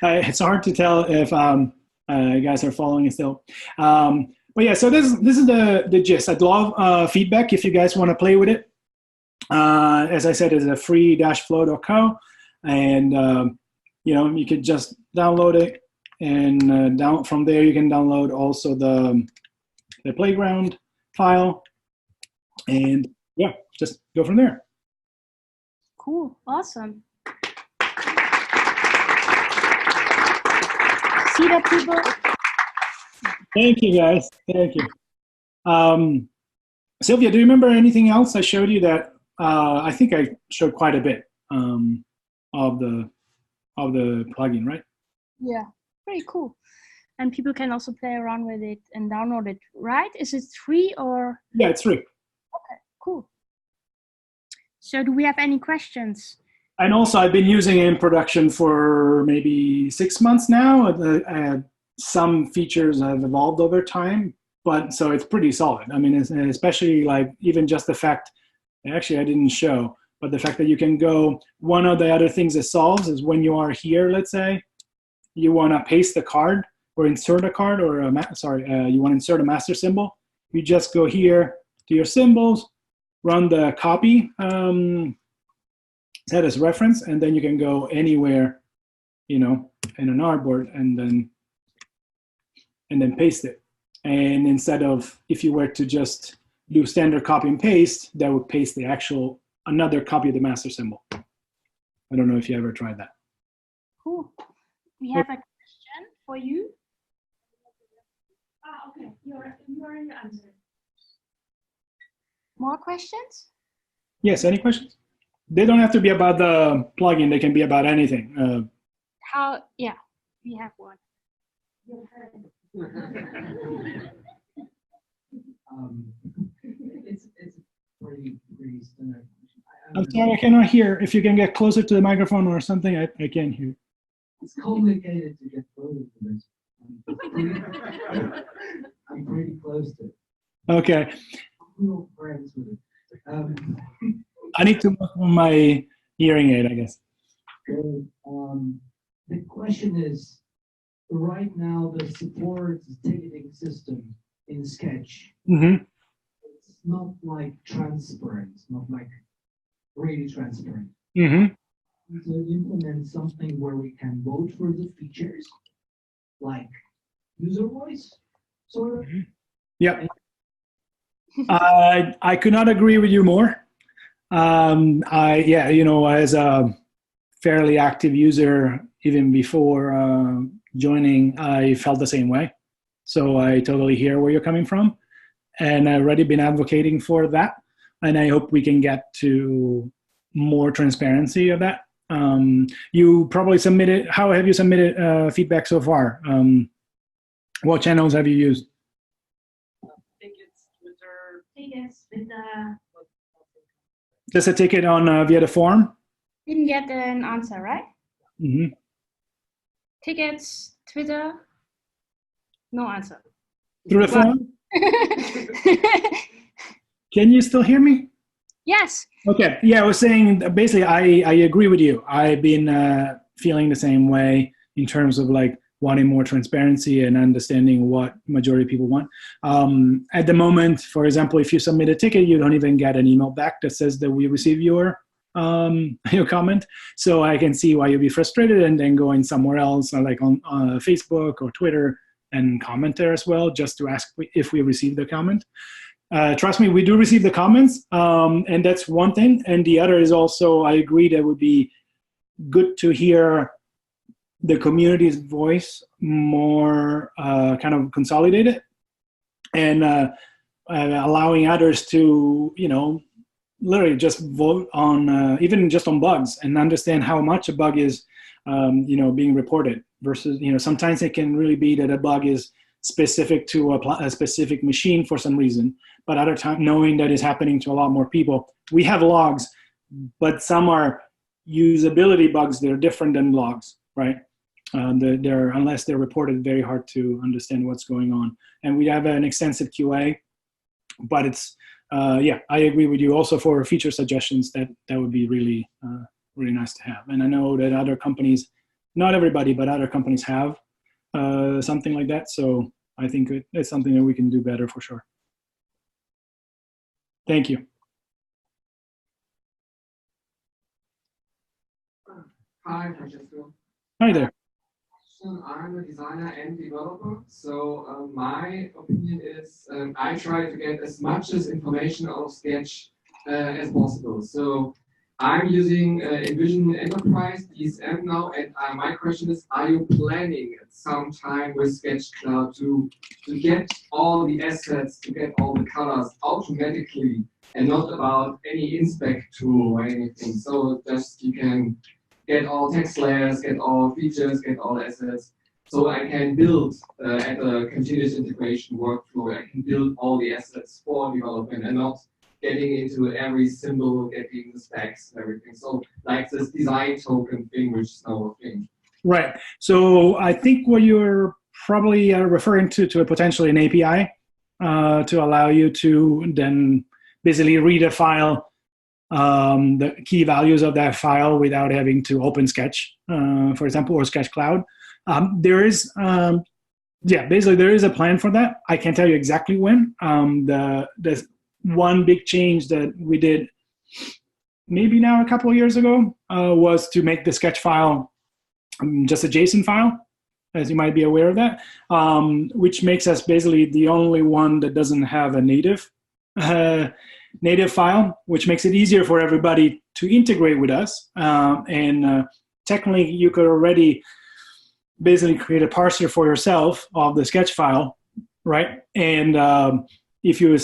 it's hard to tell if you guys are following still. But yeah, so this is the gist. I'd love feedback if you guys want to play with it. As I said, it's a free-flow.co, and you could just download it, and from there you can download also the playground file, and yeah, just go from there. Cool, awesome. See that, people? Thank you, guys. Thank you. Sylvia, do you remember anything else I showed you that I think I showed quite a bit of the plugin, right? Yeah, very cool. And people can also play around with it and download it, right? Is it free or? Yeah, it's free. Okay, cool. So do we have any questions? And also, I've been using it in production for maybe 6 months now. Some features have evolved over time, but so it's pretty solid. I mean, especially like even just the fact, actually I didn't show, but the fact that you can go, one of the other things it solves is when you are here, let's say, you want to paste the card or insert a card, or you want to insert a master symbol. You just go here to your symbols, run the copy, set as reference, and then you can go anywhere, in an artboard, and then paste it. And instead of, if you were to just do standard copy and paste, that would paste the actual, another copy of the master symbol. I don't know if you ever tried that. Cool. We have a question for you. Okay. You already answered. More questions? Yes, any questions? They don't have to be about the plugin. They can be about anything. Yeah, we have one. It's pretty standard. I'm sorry, I cannot hear. If you can get closer to the microphone or something, I can't hear. It's complicated to get closer to this. I'm pretty close to it. Okay. I'm real friends with it. I need to look on my hearing aid, I guess. Good. The question is, right now the support ticketing system in Sketch, Mm-hmm. it's not like transparent, not like really transparent. Mm-hmm. To implement something where we can vote for the features, like user voice, sort of. Yep. I could not agree with you more. As a fairly active user, even before joining, I felt the same way. So I totally hear where you're coming from, and I've already been advocating for that. And I hope we can get to more transparency of that. You probably submitted. How have you submitted feedback so far? What channels have you used? Tickets, Twitter. Just a ticket on via the forum? Didn't get an answer, right? Mm-hmm. Tickets, Twitter, no answer. Through the forum? Can you still hear me? Yes. Okay. Yeah, I was saying basically I agree with you. I've been feeling the same way in terms of like wanting more transparency and understanding what majority of people want. At the moment, for example, if you submit a ticket, you don't even get an email back that says that we receive your comment. So I can see why you'd be frustrated, and then going somewhere else, like on Facebook or Twitter, and comment there as well, just to ask if we received the comment. Trust me, we do receive the comments, and that's one thing. And the other is also, I agree that it would be good to hear the community's voice more kind of consolidated, and allowing others to, literally just vote on, even just on bugs, and understand how much a bug is, being reported versus, sometimes it can really be that a bug is specific to a specific machine for some reason, but other time knowing that is happening to a lot more people. We have logs, but some are usability bugs that are different than logs, right? Unless they're reported, very hard to understand what's going on. And we have an extensive QA, but it's, yeah, I agree with you. Also for feature suggestions, that would be really, really nice to have. And I know that other companies, not everybody, but other companies have something like that. So I think it's something that we can do better for sure. Thank you. Hi, Francesco. Hi there. I'm a designer and developer, so my opinion is I try to get as much as information out of Sketch as possible. So I'm using Envision Enterprise DSM now, and my question is: are you planning at some time with Sketch Cloud to get all the assets, to get all the colors automatically, and not about any inspect tool or anything? So just you can get all text layers, get all features, get all assets. So I can build at a continuous integration workflow, I can build all the assets for development and not getting into every symbol, getting the specs and everything. So like this design token thing, which is now a thing. Right. So I think what you're probably referring to potentially an API to allow you to then basically read a file, the key values of that file without having to open Sketch, for example, or Sketch Cloud. There is, yeah, basically there is a plan for that. I can't tell you exactly when. The one big change that we did maybe now a couple of years ago was to make the Sketch file just a JSON file, as you might be aware of that, which makes us basically the only one that doesn't have a native file, which makes it easier for everybody to integrate with us. Technically, you could already basically create a parser for yourself of the Sketch file, right? And if you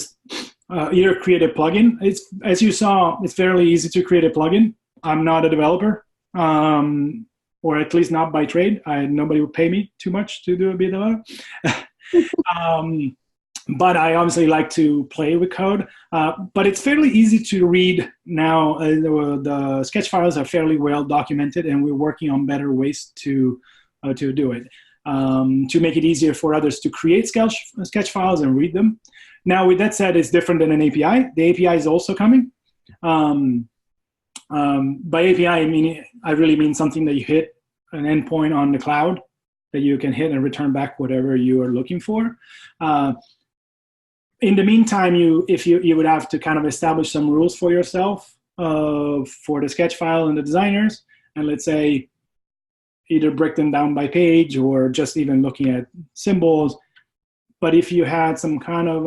either create a plugin, as you saw, it's fairly easy to create a plugin. I'm not a developer, or at least not by trade. Nobody would pay me too much to do a bit of it. But I obviously like to play with code. But it's fairly easy to read now. The Sketch files are fairly well documented, and we're working on better ways to do it, to make it easier for others to create sketch files and read them. Now, with that said, it's different than an API. The API is also coming. By API, I really mean something that you hit an endpoint on the cloud that you can hit and return back whatever you are looking for. In the meantime, you would have to kind of establish some rules for yourself for the Sketch file and the designers, and let's say either break them down by page or just even looking at symbols. But if you had some kind of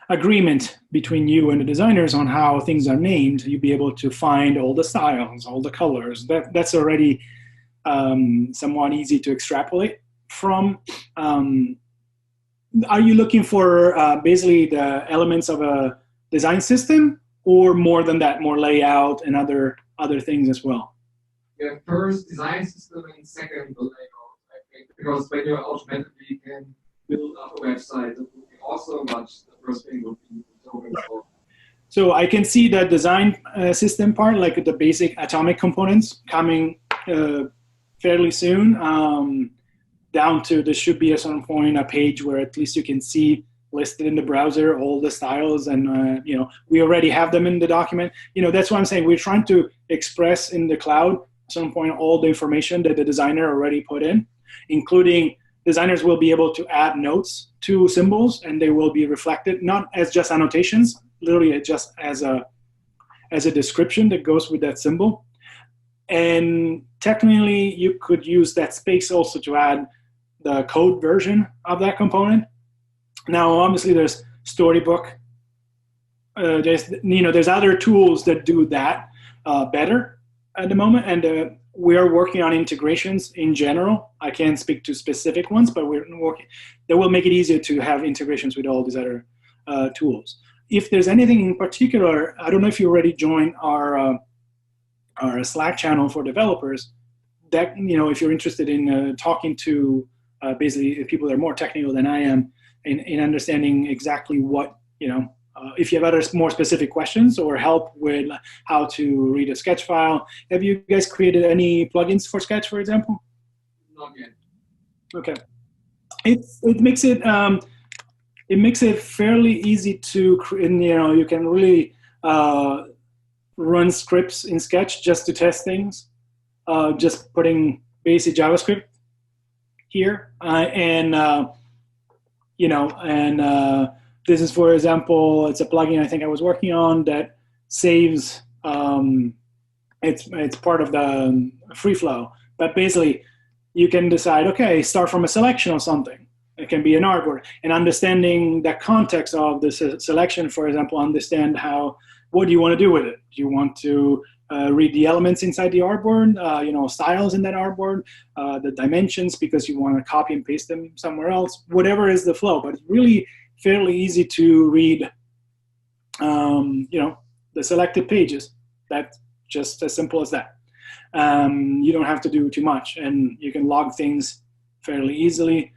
agreement between you and the designers on how things are named, you'd be able to find all the styles, all the colors. That's already somewhat easy to extrapolate from. Are you looking for basically the elements of a design system, or more than that, more layout and other things as well? Yeah, first design system and second the layout, I think, because when you automatically can build up a website, that would be awesome, but the first thing would be the token. So I can see the design system part, like the basic atomic components, coming fairly soon. Down to there should be at some point a page where at least you can see listed in the browser all the styles, and we already have them in the document. That's what I'm saying. We're trying to express in the cloud at some point all the information that the designer already put in, including designers will be able to add notes to symbols, and they will be reflected not as just annotations, literally just as a description that goes with that symbol. And technically, you could use that space also to add the code version of that component. Now, obviously, there's Storybook. There's other tools that do that better at the moment, and we are working on integrations in general. I can't speak to specific ones, but we're working. That will make it easier to have integrations with all these other tools. If there's anything in particular, I don't know if you already joined our Slack channel for developers. That if you're interested in talking to basically people that are more technical than I am, in understanding exactly what if you have other more specific questions or help with how to read a sketch file. Have you guys created any plugins for Sketch, for example? Not yet. Okay. It makes it fairly easy to, you can really run scripts in Sketch just to test things, just putting basic JavaScript here, this is, for example, it's a plugin I think I was working on that saves. It's part of the FreeFlow, but basically you can decide, okay, start from a selection of something. It can be an artboard, and understanding the context of the selection, for example, understand what do you want to do with it? Do you want to read the elements inside the artboard, styles in that artboard, the dimensions because you want to copy and paste them somewhere else, whatever is the flow. But it's really fairly easy to read, the selected pages. That's just as simple as that. You don't have to do too much, and you can log things fairly easily.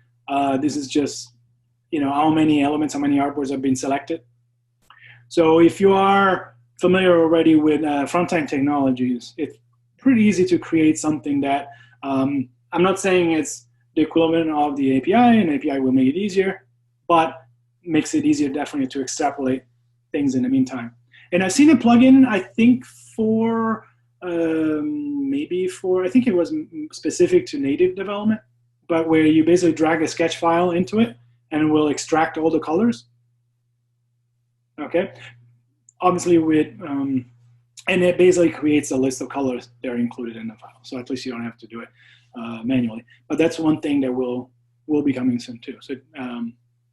This is just, how many elements, how many artboards have been selected. So if you are familiar already with front-end technologies, it's pretty easy to create something that, I'm not saying it's the equivalent of the API, and API will make it easier, but makes it easier definitely to extrapolate things in the meantime. And I've seen a plugin, I think I think it was specific to native development, but where you basically drag a sketch file into it and it will extract all the colors. Okay, obviously and it basically creates a list of colors that are included in the file. So at least you don't have to do it manually. But that's one thing that will be coming soon too. So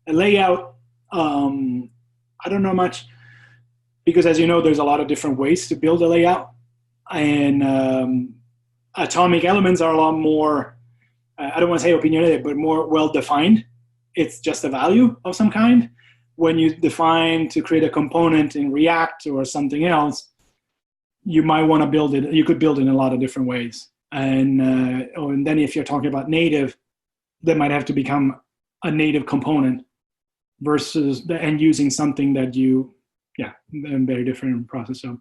a layout, I don't know much, because as you know, there's a lot of different ways to build a layout, and atomic elements are a lot more, I don't want to say opinionated, but more well-defined. It's just a value of some kind. When you define to create a component in React or something else, you might want to build it. You could build it in a lot of different ways. And then if you're talking about native, that might have to become a native component versus using something that a very different process. So,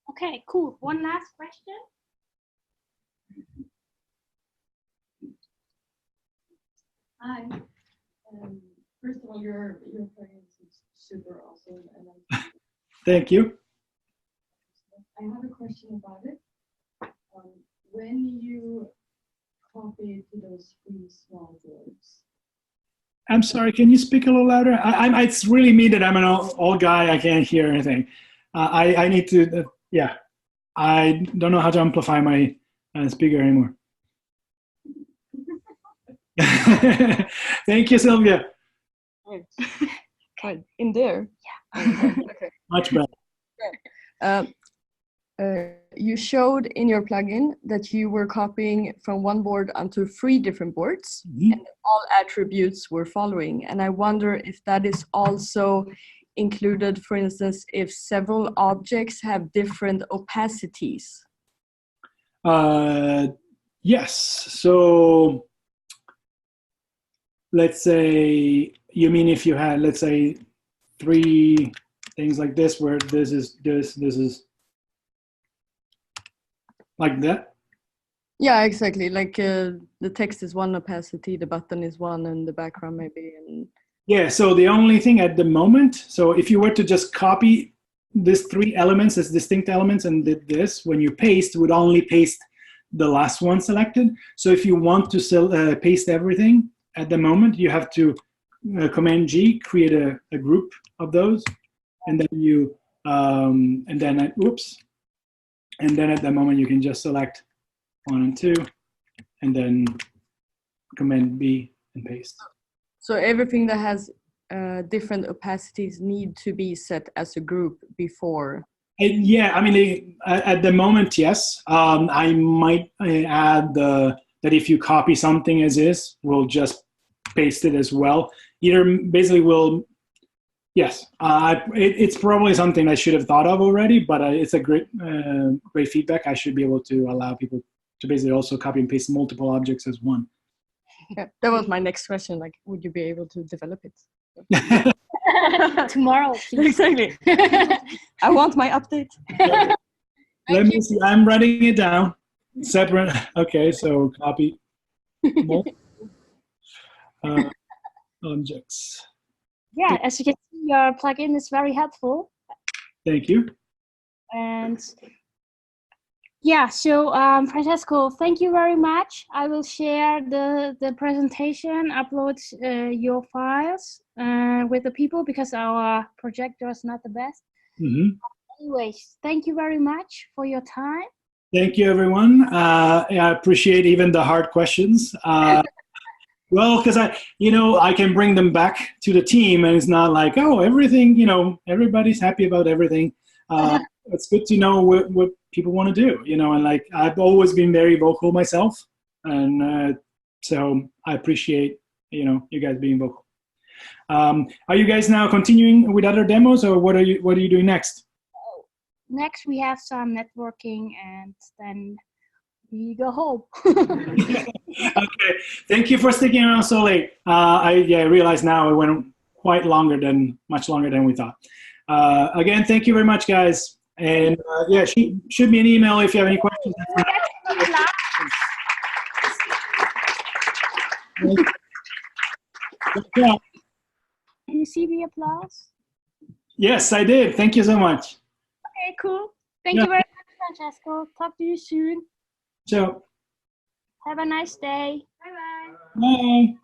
okay, cool. One last question. Hi. First of all, your plugin is super awesome, and thank you. I have a question about it. When you copy to those three small boards. I'm sorry, can you speak a little louder? It's really me that I'm an old guy. I can't hear anything. I need to, I don't know how to amplify my speaker anymore. Thank you, Sylvia. Right. In there? Yeah. Okay. Much better. You showed in your plugin that you were copying from one board onto 3 different boards, and all attributes were following. And I wonder if that is also included, for instance, if several objects have different opacities. Yes. So let's say, you mean if you had, let's say, 3 things like this, where this is like that? Yeah, exactly. Like the text is one opacity, the button is one, and the background maybe. And yeah, so the only thing at the moment, so if you were to just copy these 3 elements as distinct elements and did this, when you paste, would only paste the last one selected. So if you want to paste everything at the moment, you have to Command G, create a group of those, and then you, and then at the moment you can just select 1 and 2, and then Command B and paste. so everything that has different opacities need to be set as a group before. Yeah, I mean, at the moment, yes. I might add that if you copy something as is, we'll just paste it as well. Yes, it's probably something I should have thought of already, but it's a great feedback. I should be able to allow people to basically also copy and paste multiple objects as one. Yeah, that was my next question. Like, would you be able to develop it? Tomorrow, please. Exactly. I want my update. Let me see. I'm writing it down. Separate. Okay, so copy. Objects. Yeah, as you can see, your plugin is very helpful. Thank you. And yeah, so Francesco, thank you very much. I will share the presentation, upload your files with the people because our projector is not the best. Mm-hmm. Anyways, thank you very much for your time. Thank you, everyone. I appreciate even the hard questions. Well, because I can bring them back to the team, and it's not like, oh, everything, everybody's happy about everything. It's good to know what people want to do, and like I've always been very vocal myself, and so I appreciate, you guys being vocal. Are you guys now continuing with other demos, or what are you doing next? Next, we have some networking, and then we go home. Okay, thank you for sticking around so late. I realize now it went much longer than we thought. Again, thank you very much, guys. And shoot me an email if you have any questions. Did you see the applause? Yes, I did. Thank you so much. Okay, cool. Thank you very much, Francesco. Talk to you soon. Ciao. Have a nice day. Bye-bye. Bye.